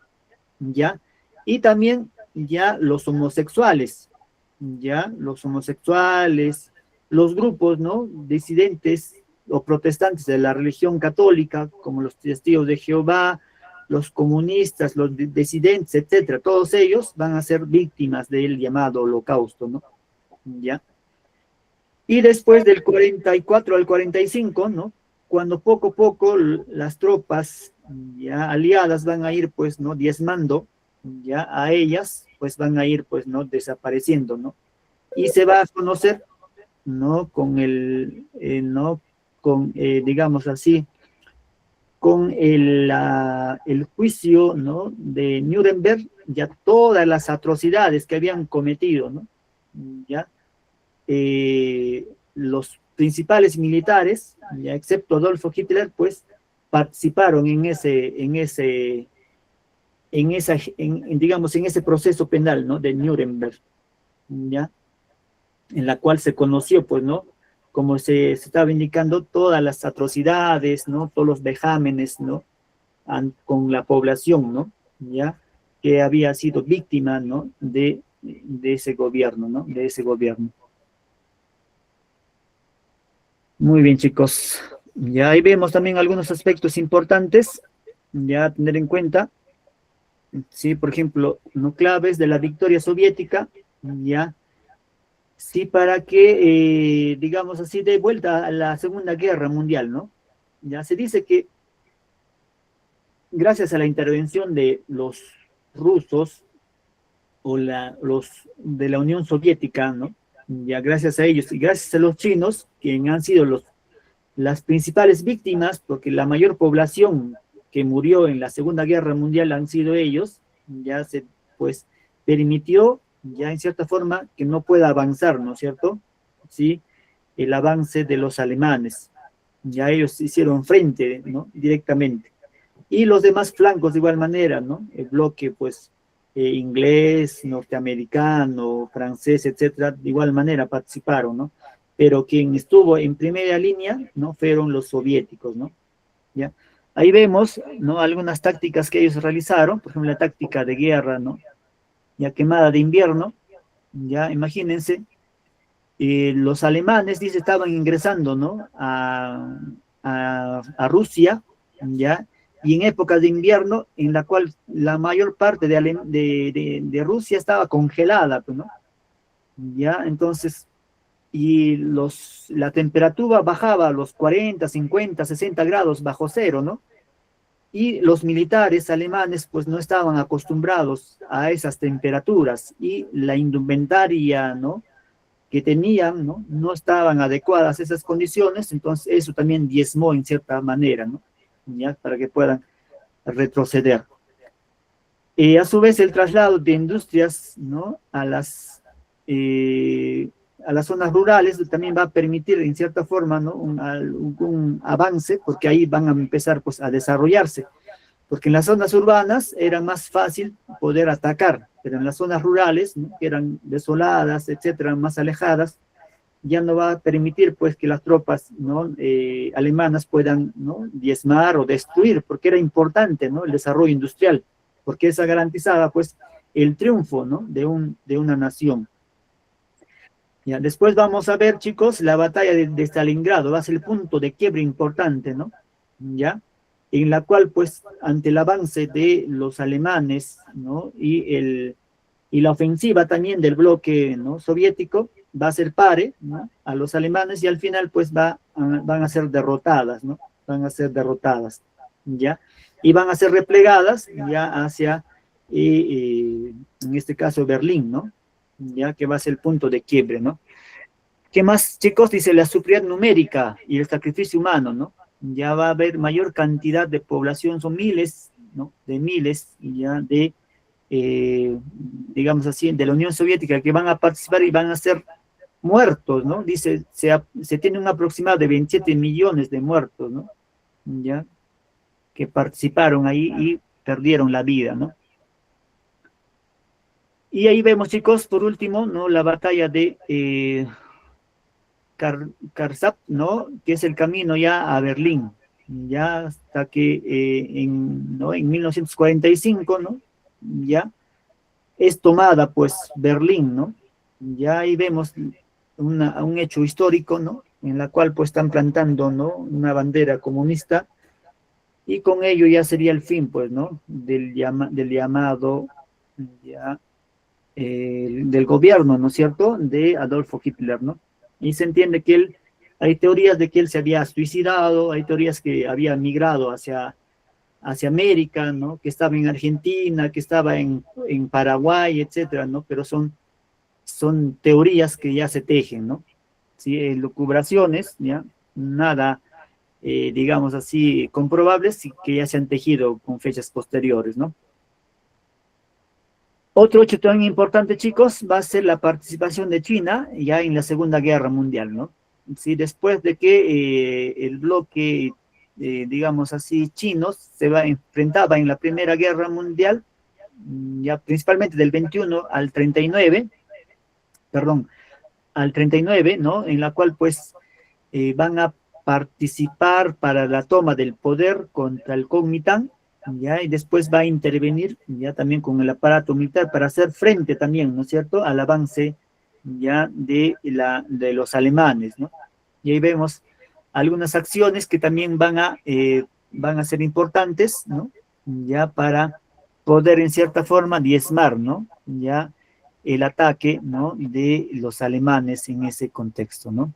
ya, y también ya los homosexuales, los grupos, ¿no? Disidentes o protestantes de la religión católica, como los testigos de Jehová, los comunistas, los disidentes, etcétera, todos ellos van a ser víctimas del llamado holocausto, ¿no? ¿Ya? Y después del 44 al 45, ¿no? Cuando poco a poco las tropas ya aliadas van a ir, pues, ¿no? Diezmando ya a ellas, pues van a ir, pues, ¿no? Desapareciendo, ¿no? Y se va a conocer, ¿no? Digamos así, con el juicio, ¿no? De Nuremberg, ya todas las atrocidades que habían cometido, ¿no? Ya, los principales militares, ya, excepto Adolfo Hitler, pues, participaron digamos, en ese proceso penal, ¿no? De Nuremberg, ¿ya? En la cual se conoció, pues, ¿no? Como se estaba indicando, todas las atrocidades, ¿no? Todos los vejámenes, ¿no? Con la población, ¿no? Ya, que había sido víctima, ¿no? De ese gobierno, ¿no? De ese gobierno. Muy bien, chicos. Ya ahí vemos también algunos aspectos importantes, ya a tener en cuenta. Sí, por ejemplo, no claves de la victoria soviética, ya. Sí, para que, digamos así, dé vuelta a la Segunda Guerra Mundial, ¿no? Ya se dice que gracias a la intervención de los rusos o los de la Unión Soviética, ¿no? Ya gracias a ellos y gracias a los chinos, quienes han sido las principales víctimas, porque la mayor población que murió en la Segunda Guerra Mundial han sido ellos, ya se, pues, permitió ya en cierta forma que no pueda avanzar, ¿no es cierto? Sí, el avance de los alemanes. Ya ellos hicieron frente, ¿no? Directamente. Y los demás flancos de igual manera, ¿no? El bloque, pues, inglés, norteamericano, francés, etcétera, de igual manera participaron, ¿no? Pero quien estuvo en primera línea, ¿no? Fueron los soviéticos, ¿no? ¿Ya? Ahí vemos, ¿no? Algunas tácticas que ellos realizaron, por ejemplo, la táctica de guerra, ¿no? Ya quemada de invierno, ya imagínense, los alemanes, dice, estaban ingresando, ¿no? A Rusia, ya, y en épocas de invierno, en la cual la mayor parte de Rusia estaba congelada, pues, ¿no? Ya, entonces, y la temperatura bajaba a los 40, 50, 60 grados bajo cero, ¿no? Y los militares alemanes pues no estaban acostumbrados a esas temperaturas y la indumentaria, ¿no? Que tenían, ¿no? No estaban adecuadas a esas condiciones, entonces eso también diezmó en cierta manera, ¿no? ¿Ya? Para que puedan retroceder. A su vez el traslado de industrias, ¿no? A las zonas rurales también va a permitir en cierta forma, ¿no? un avance, porque ahí van a empezar pues a desarrollarse, porque en las zonas urbanas era más fácil poder atacar, pero en las zonas rurales, ¿no? Que eran desoladas, etcétera, más alejadas, ya no va a permitir pues que las tropas, ¿no? Alemanas puedan, ¿no? Diezmar o destruir, porque era importante, ¿no? El desarrollo industrial, porque esa garantizaba, pues, el triunfo, ¿no? De una nación. Ya, después vamos a ver, chicos, la batalla de Stalingrado, va a ser el punto de quiebre importante, ¿no? Ya, en la cual, pues, ante el avance de los alemanes, ¿no? Y la ofensiva también del bloque, ¿no? soviético, va a ser pare, ¿no? A los alemanes y al final, pues, van a ser derrotadas, ¿no? Van a ser derrotadas, ¿ya? Y van a ser replegadas ya hacia, en este caso, Berlín, ¿no? Ya que va a ser el punto de quiebre, ¿no? ¿Qué más, chicos? Dice la superioridad numérica y el sacrificio humano, ¿no? Ya va a haber mayor cantidad de población, son miles, ¿no? De miles, ya digamos así, de la Unión Soviética que van a participar y van a ser muertos, ¿no? Dice, se tiene un aproximado de 27 millones de muertos, ¿no? Ya, que participaron ahí y perdieron la vida, ¿no? Y ahí vemos, chicos, por último, ¿no? La batalla de Karsap, ¿no? Que es el camino ya a Berlín, ya hasta que ¿no? En 1945, ¿no? Ya es tomada, pues, Berlín, ¿no? Ya ahí vemos un hecho histórico, ¿no? En la cual, pues, están plantando, ¿no? Una bandera comunista, y con ello ya sería el fin, pues, ¿no? Del llamado, ya, del gobierno, ¿no es cierto?, de Adolfo Hitler, ¿no? Y se entiende que hay teorías de que él se había suicidado, hay teorías que había migrado hacia América, ¿no? Que estaba en Argentina, que estaba en Paraguay, etcétera, ¿no? Pero son teorías que ya se tejen, ¿no? ¿Sí? Lucubraciones, ¿ya? Nada, digamos así, comprobables y que ya se han tejido con fechas posteriores, ¿no? Otro hecho tan importante, chicos, va a ser la participación de China ya en la Segunda Guerra Mundial, ¿no? Sí, después de que el bloque, digamos así, chinos enfrentaba en la Primera Guerra Mundial, ya principalmente del 21 al 39, perdón, al 39, ¿no? En la cual, pues, van a participar para la toma del poder contra el Kuomintang, ¿ya? Y después va a intervenir ya también con el aparato militar para hacer frente también, ¿no es cierto?, al avance ya de los alemanes, ¿no? Y ahí vemos algunas acciones que también van a ser importantes, ¿no? Ya para poder en cierta forma diezmar, ¿no? Ya el ataque, ¿no? De los alemanes en ese contexto, ¿no?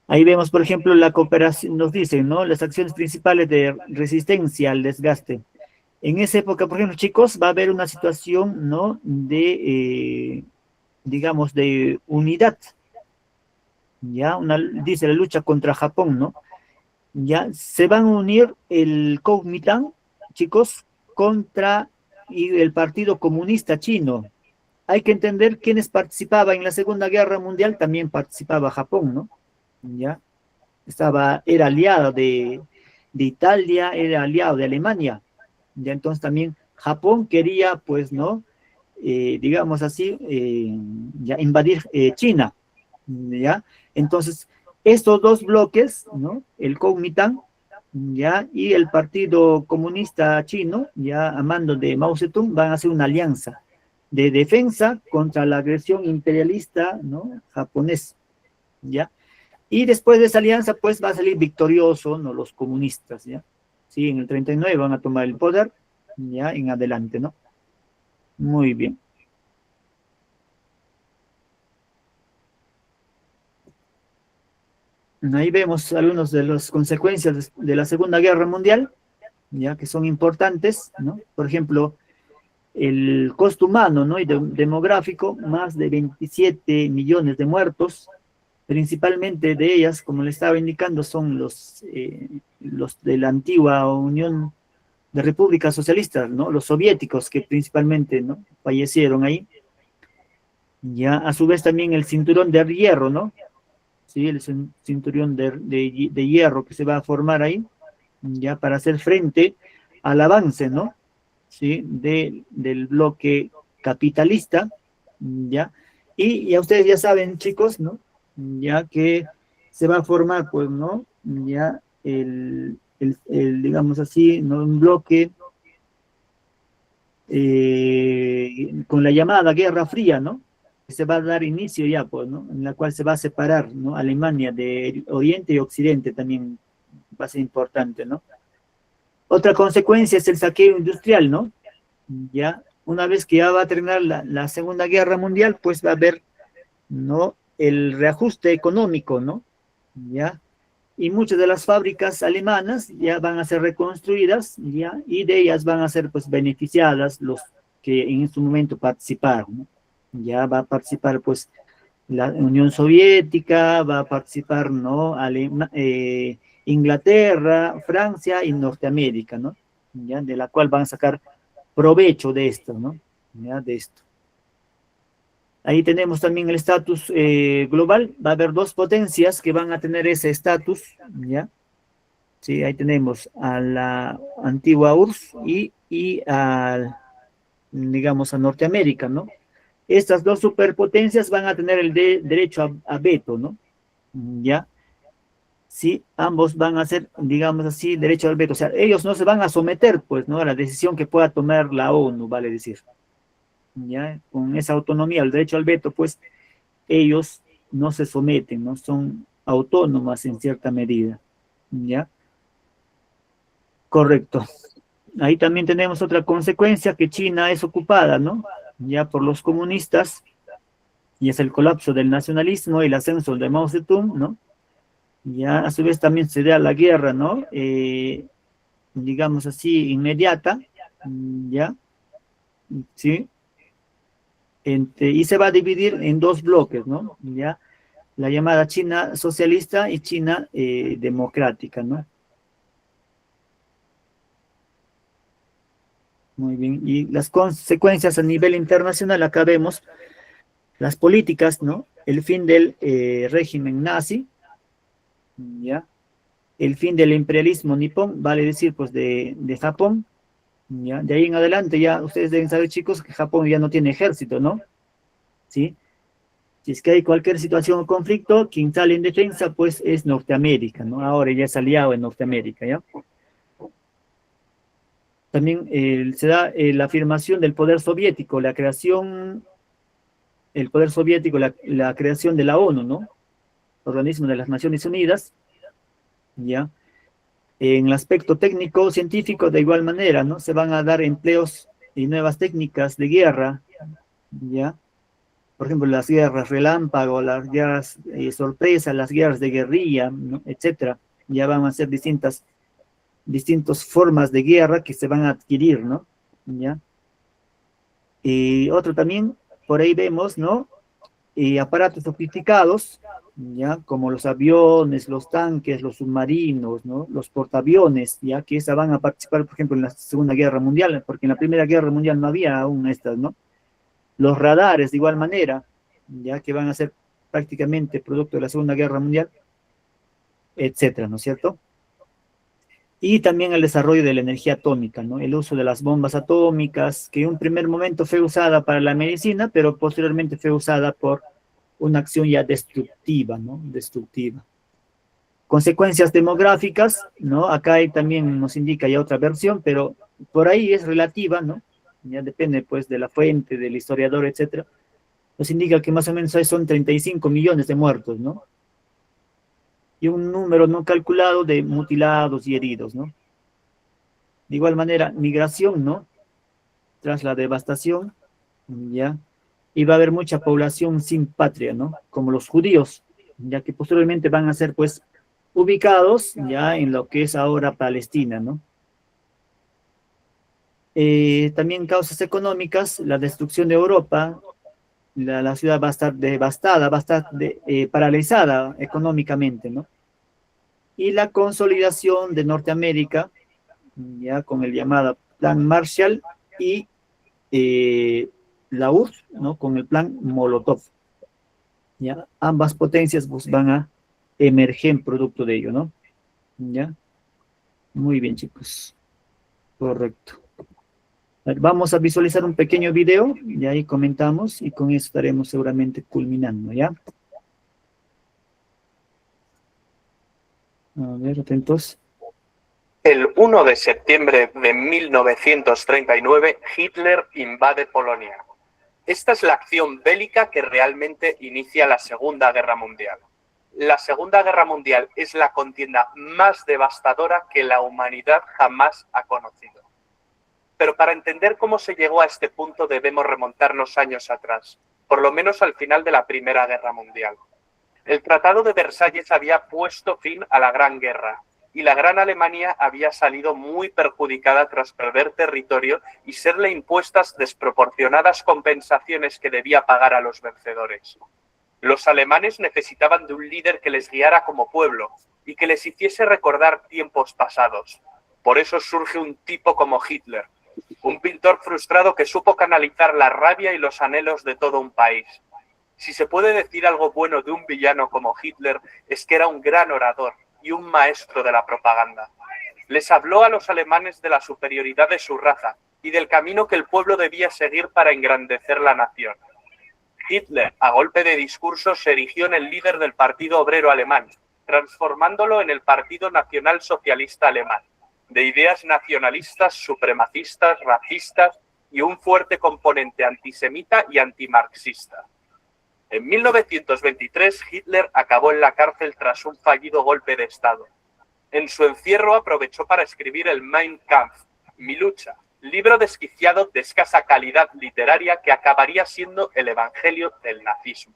Ahí vemos, por ejemplo, la cooperación, nos dicen, ¿no? Las acciones principales de resistencia al desgaste. En esa época, por ejemplo, chicos, va a haber una situación, ¿no? Digamos, de unidad, ¿ya? Dice la lucha contra Japón, ¿no? Ya se van a unir el Kuomintang, chicos, contra el Partido Comunista Chino. Hay que entender quiénes participaban en la Segunda Guerra Mundial, también participaba Japón, ¿no? ¿Ya? Era aliado de Italia, era aliado de Alemania, ya entonces también Japón quería, pues, ¿no? Digamos así, ya invadir China, ¿ya? Entonces, estos dos bloques, ¿no? El Kuomintang, ¿ya? Y el Partido Comunista Chino, ya a mando de Mao Zedong, van a hacer una alianza de defensa contra la agresión imperialista, ¿no? Japonés, ¿ya? Y después de esa alianza, pues, va a salir victorioso, ¿no? Los comunistas, ¿ya? Sí, en el 39 van a tomar el poder, ya, en adelante, ¿no? Muy bien. Ahí vemos algunas de las consecuencias de la Segunda Guerra Mundial, ya, que son importantes, ¿no? Por ejemplo, el costo humano, ¿no? Y demográfico, más de 27 millones de muertos, principalmente de ellas, como le estaba indicando, son los de la antigua Unión de Repúblicas Socialistas, ¿no? Los soviéticos que principalmente, ¿no? Fallecieron ahí. Ya, a su vez también el cinturón de hierro, ¿no? Sí, el cinturón de hierro que se va a formar ahí, ya para hacer frente al avance, ¿no? Sí, del bloque capitalista, ya. Y ya ustedes ya saben, chicos, ¿no? Ya que se va a formar, pues, ¿no? Ya digamos así, ¿no? Un bloque con la llamada Guerra Fría, ¿no? Que se va a dar inicio ya, pues, ¿no? En la cual se va a separar, ¿no? Alemania de Oriente y Occidente también va a ser importante, ¿no? Otra consecuencia es el saqueo industrial, ¿no? Ya, una vez que ya va a terminar la Segunda Guerra Mundial, pues va a haber, ¿no? El reajuste económico, ¿no? Ya, y muchas de las fábricas alemanas ya van a ser reconstruidas, ya, y de ellas van a ser, pues, beneficiadas los que en su momento participaron, ¿no? Ya va a participar, pues, la Unión Soviética, va a participar, ¿no? Inglaterra, Francia y Norteamérica, ¿no? Ya, de la cual van a sacar provecho de esto, ¿no? Ya, de esto. Ahí tenemos también el estatus global. Va a haber dos potencias que van a tener ese estatus, ¿ya? Sí, ahí tenemos a la antigua URSS y a, digamos, a Norteamérica, ¿no? Estas dos superpotencias van a tener el derecho a veto, ¿no? ¿Ya? Sí, ambos van a ser, digamos así, derecho al veto. O sea, ellos no se van a someter, pues, ¿no? A la decisión que pueda tomar la ONU, vale decir. ¿Ya? Con esa autonomía, el derecho al veto, pues, ellos no se someten, no son autónomas en cierta medida, ¿ya? Correcto. Ahí también tenemos otra consecuencia, que China es ocupada, ¿no? Ya por los comunistas, y es el colapso del nacionalismo y el ascenso de Mao Zedong, ¿no? Ya a su vez también se da la guerra, ¿no? Digamos así, inmediata, ¿ya? ¿Sí? Y se va a dividir en dos bloques, ¿no? ¿Ya? La llamada China socialista y China democrática, ¿no? Muy bien. Y las consecuencias a nivel internacional, acá vemos las políticas, ¿no? El fin del régimen nazi, ¿ya? El fin del imperialismo nipón, vale decir, pues, de Japón, ¿ya? De ahí en adelante, ya ustedes deben saber, chicos, que Japón ya no tiene ejército, ¿no? ¿Sí? Si es que hay cualquier situación o conflicto, quien sale en defensa, pues, es Norteamérica, ¿no? Ahora ya es aliado en Norteamérica, ¿ya? También se da la afirmación del poder soviético, la creación, el poder soviético, la creación de la ONU, ¿no? Organismo de las Naciones Unidas, ¿ya? En el aspecto técnico, científico, de igual manera, ¿no? Se van a dar empleos y nuevas técnicas de guerra, ¿ya? Por ejemplo, las guerras relámpago, las guerras sorpresa, las guerras de guerrilla, ¿no? Etcétera. Ya van a ser distintas formas de guerra que se van a adquirir, ¿no? ¿Ya? Y otro también, por ahí vemos, ¿no? Aparatos sofisticados, ¿ya? Como los aviones, los tanques, los submarinos, ¿no? Los portaaviones, ya que esas van a participar, por ejemplo, en la Segunda Guerra Mundial, porque en la Primera Guerra Mundial no había aún estas, ¿no? Los radares, de igual manera, ya que van a ser prácticamente producto de la Segunda Guerra Mundial, etcétera, ¿no es cierto? Y también el desarrollo de la energía atómica, ¿no? El uso de las bombas atómicas, que en un primer momento fue usada para la medicina, pero posteriormente fue usada por una acción ya destructiva, ¿no? Destructiva. Consecuencias demográficas, ¿no? Acá hay también nos indica ya otra versión, pero por ahí es relativa, ¿no? Ya depende, pues, de la fuente, del historiador, etcétera. Nos indica que más o menos son 35 millones de muertos, ¿no? Y un número no calculado de mutilados y heridos, ¿no? De igual manera, migración, ¿no? Tras la devastación, ¿ya? Y va a haber mucha población sin patria, ¿no? Como los judíos, ya que posteriormente van a ser, pues, ubicados ya en lo que es ahora Palestina, ¿no? También causas económicas, la destrucción de Europa, la ciudad va a estar devastada, va a estar paralizada económicamente, ¿no? Y la consolidación de Norteamérica, ya con el llamado Plan Marshall, y la URSS, ¿no? Con el Plan Molotov. ¿Ya? Ambas potencias pues, van a emerger producto de ello, ¿no? ¿Ya? Muy bien, chicos. Correcto. Vamos a visualizar un pequeño video y ahí comentamos y con eso estaremos seguramente culminando, ¿ya? A ver, atentos. El 1 de septiembre de 1939, Hitler invade Polonia. Esta es la acción bélica que realmente inicia la Segunda Guerra Mundial. La Segunda Guerra Mundial es la contienda más devastadora que la humanidad jamás ha conocido. Pero para entender cómo se llegó a este punto debemos remontarnos años atrás, por lo menos al final de la Primera Guerra Mundial. El Tratado de Versalles había puesto fin a la Gran Guerra, y la Gran Alemania había salido muy perjudicada tras perder territorio y serle impuestas desproporcionadas compensaciones que debía pagar a los vencedores. Los alemanes necesitaban de un líder que les guiara como pueblo y que les hiciese recordar tiempos pasados. Por eso surge un tipo como Hitler, un pintor frustrado que supo canalizar la rabia y los anhelos de todo un país. Si se puede decir algo bueno de un villano como Hitler, es que era un gran orador y un maestro de la propaganda. Les habló a los alemanes de la superioridad de su raza y del camino que el pueblo debía seguir para engrandecer la nación. Hitler, a golpe de discursos, se erigió en el líder del Partido Obrero Alemán, transformándolo en el Partido Nacional Socialista Alemán, de ideas nacionalistas, supremacistas, racistas y un fuerte componente antisemita y antimarxista. En 1923, Hitler acabó en la cárcel tras un fallido golpe de Estado. En su encierro aprovechó para escribir el Mein Kampf, Mi lucha, libro desquiciado de escasa calidad literaria que acabaría siendo el evangelio del nazismo.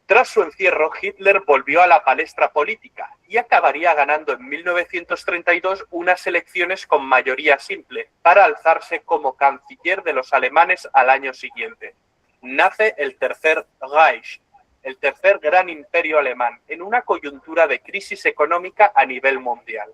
Tras su encierro, Hitler volvió a la palestra política y acabaría ganando en 1932 unas elecciones con mayoría simple para alzarse como canciller de los alemanes al año siguiente. Nace el Tercer Reich, el tercer gran imperio alemán, en una coyuntura de crisis económica a nivel mundial.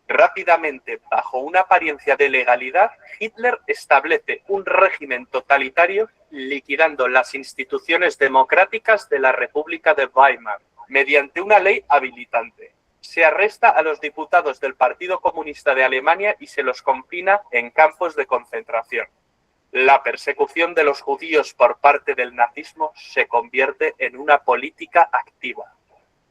Rápidamente, bajo una apariencia de legalidad, Hitler establece un régimen totalitario liquidando las instituciones democráticas de la República de Weimar mediante una ley habilitante. Se arresta a los diputados del Partido Comunista de Alemania y se los confina en campos de concentración. La persecución de los judíos por parte del nazismo se convierte en una política activa.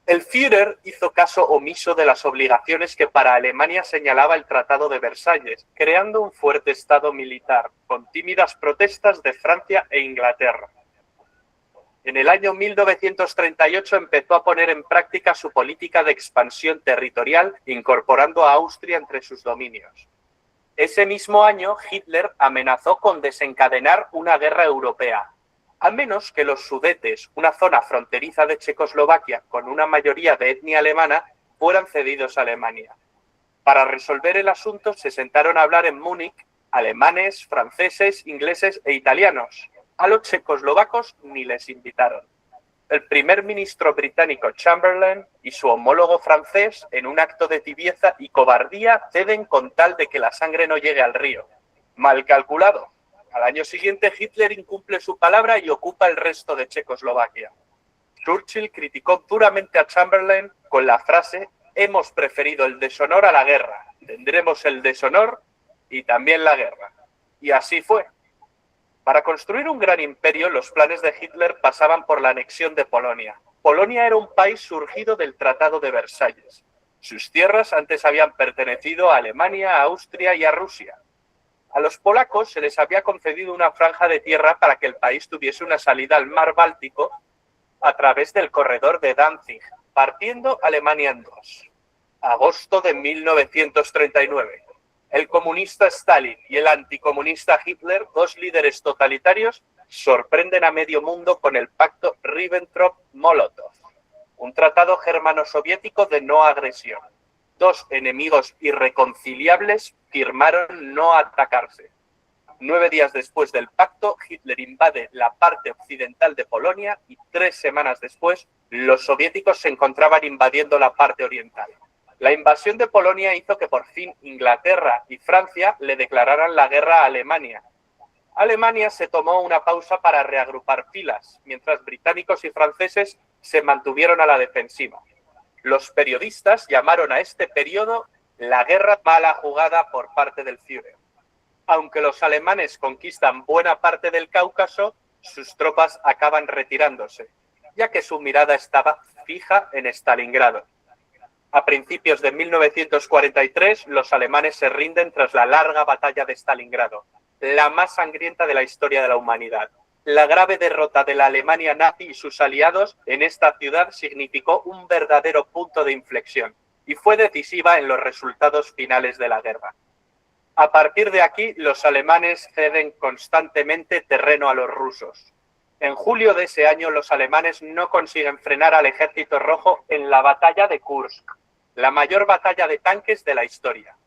El Führer hizo caso omiso de las obligaciones que para Alemania señalaba el Tratado de Versalles, creando un fuerte estado militar, con tímidas protestas de Francia e Inglaterra. En el año 1938 empezó a poner en práctica su política de expansión territorial, incorporando a Austria entre sus dominios. Ese mismo año, Hitler amenazó con desencadenar una guerra europea, a menos que los Sudetes, una zona fronteriza de Checoslovaquia con una mayoría de etnia alemana, fueran cedidos a Alemania. Para resolver el asunto se sentaron a hablar en Múnich alemanes, franceses, ingleses e italianos. A los checoslovacos ni les invitaron. El primer ministro británico Chamberlain y su homólogo francés, en un acto de tibieza y cobardía, ceden con tal de que la sangre no llegue al río. Mal calculado. Al año siguiente, Hitler incumple su palabra y ocupa el resto de Checoslovaquia. Churchill criticó duramente a Chamberlain con la frase: «Hemos preferido el deshonor a la guerra. Tendremos el deshonor y también la guerra». Y así fue. Para construir un gran imperio, los planes de Hitler pasaban por la anexión de Polonia. Polonia era un país surgido del Tratado de Versalles. Sus tierras antes habían pertenecido a Alemania, a Austria y a Rusia. A los polacos se les había concedido una franja de tierra para que el país tuviese una salida al mar Báltico a través del corredor de Danzig, partiendo Alemania en dos. Agosto de 1939. El comunista Stalin y el anticomunista Hitler, dos líderes totalitarios, sorprenden a medio mundo con el pacto Ribbentrop-Molotov, un tratado germano-soviético de no agresión. Dos enemigos irreconciliables firmaron no atacarse. 9 días después del pacto, Hitler invade la parte occidental de Polonia y 3 semanas después, los soviéticos se encontraban invadiendo la parte oriental. La invasión de Polonia hizo que por fin Inglaterra y Francia le declararan la guerra a Alemania. Alemania se tomó una pausa para reagrupar filas, mientras británicos y franceses se mantuvieron a la defensiva. Los periodistas llamaron a este periodo la guerra mala jugada por parte del Führer. Aunque los alemanes conquistan buena parte del Cáucaso, sus tropas acaban retirándose, ya que su mirada estaba fija en Stalingrado. A principios de 1943, los alemanes se rinden tras la larga batalla de Stalingrado, la más sangrienta de la historia de la humanidad. La grave derrota de la Alemania nazi y sus aliados en esta ciudad significó un verdadero punto de inflexión y fue decisiva en los resultados finales de la guerra. A partir de aquí, los alemanes ceden constantemente terreno a los rusos. En julio de ese año, los alemanes no consiguen frenar al Ejército Rojo en la batalla de Kursk, la mayor batalla de tanques de la historia.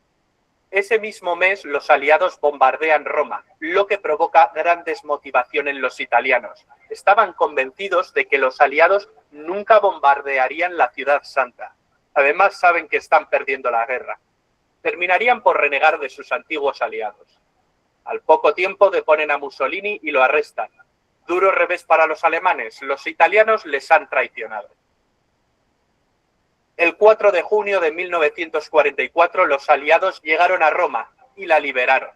Ese mismo mes, los aliados bombardean Roma, lo que provoca gran desmotivación en los italianos. Estaban convencidos de que los aliados nunca bombardearían la ciudad santa. Además, saben que están perdiendo la guerra. Terminarían por renegar de sus antiguos aliados. Al poco tiempo deponen a Mussolini y lo arrestan. Duro revés para los alemanes, los italianos les han traicionado. El 4 de junio de 1944 los aliados llegaron a Roma y la liberaron.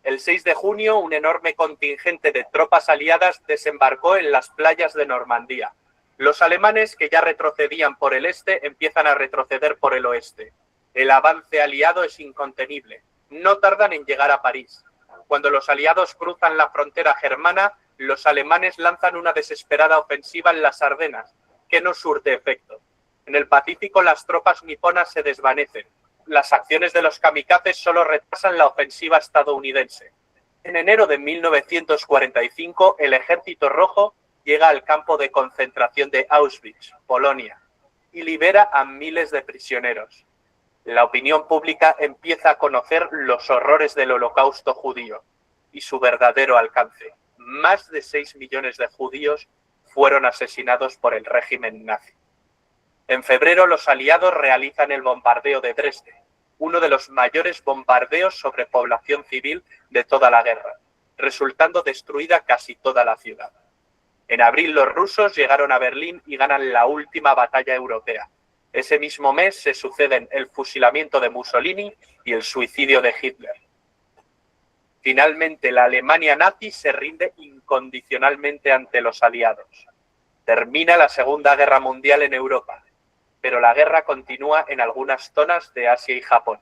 El 6 de junio un enorme contingente de tropas aliadas desembarcó en las playas de Normandía. Los alemanes, que ya retrocedían por el este, empiezan a retroceder por el oeste. El avance aliado es incontenible. No tardan en llegar a París. Cuando los aliados cruzan la frontera germana, los alemanes lanzan una desesperada ofensiva en las Ardenas, que no surte efecto. En el Pacífico las tropas niponas se desvanecen. Las acciones de los kamikazes solo retrasan la ofensiva estadounidense. En enero de 1945, el Ejército Rojo llega al campo de concentración de Auschwitz, Polonia, y libera a miles de prisioneros. La opinión pública empieza a conocer los horrores del Holocausto judío y su verdadero alcance. Más de 6 millones de judíos fueron asesinados por el régimen nazi. En febrero, los aliados realizan el bombardeo de Dresde, uno de los mayores bombardeos sobre población civil de toda la guerra, resultando destruida casi toda la ciudad. En abril, los rusos llegaron a Berlín y ganan la última batalla europea. Ese mismo mes se suceden el fusilamiento de Mussolini y el suicidio de Hitler. Finalmente, la Alemania nazi se rinde incondicionalmente ante los aliados. Termina la Segunda Guerra Mundial en Europa, pero la guerra continúa en algunas zonas de Asia y Japón.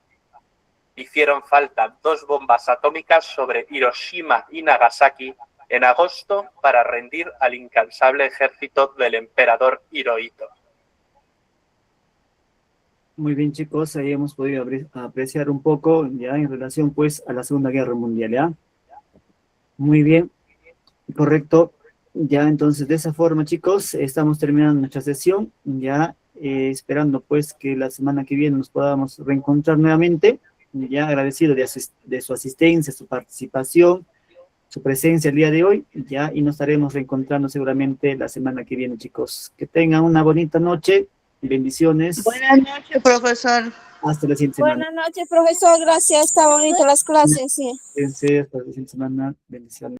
Hicieron falta 2 bombas atómicas sobre Hiroshima y Nagasaki en agosto para rendir al incansable ejército del emperador Hirohito. Muy bien, chicos, ahí hemos podido apreciar un poco ya en relación pues a la Segunda Guerra Mundial, ¿ya? Muy bien, correcto. Ya entonces de esa forma, chicos, estamos terminando nuestra sesión, ya esperando pues que la semana que viene nos podamos reencontrar nuevamente, ya agradecido de su asistencia, su participación, su presencia el día de hoy, ya, y nos estaremos reencontrando seguramente la semana que viene, chicos. Que tengan una bonita noche. Bendiciones. Buenas noches, profesor. Hasta la siguiente semana. Buenas noches, profesor. Gracias. Está bonito las clases, sí. Hasta la siguiente semana. Bendiciones.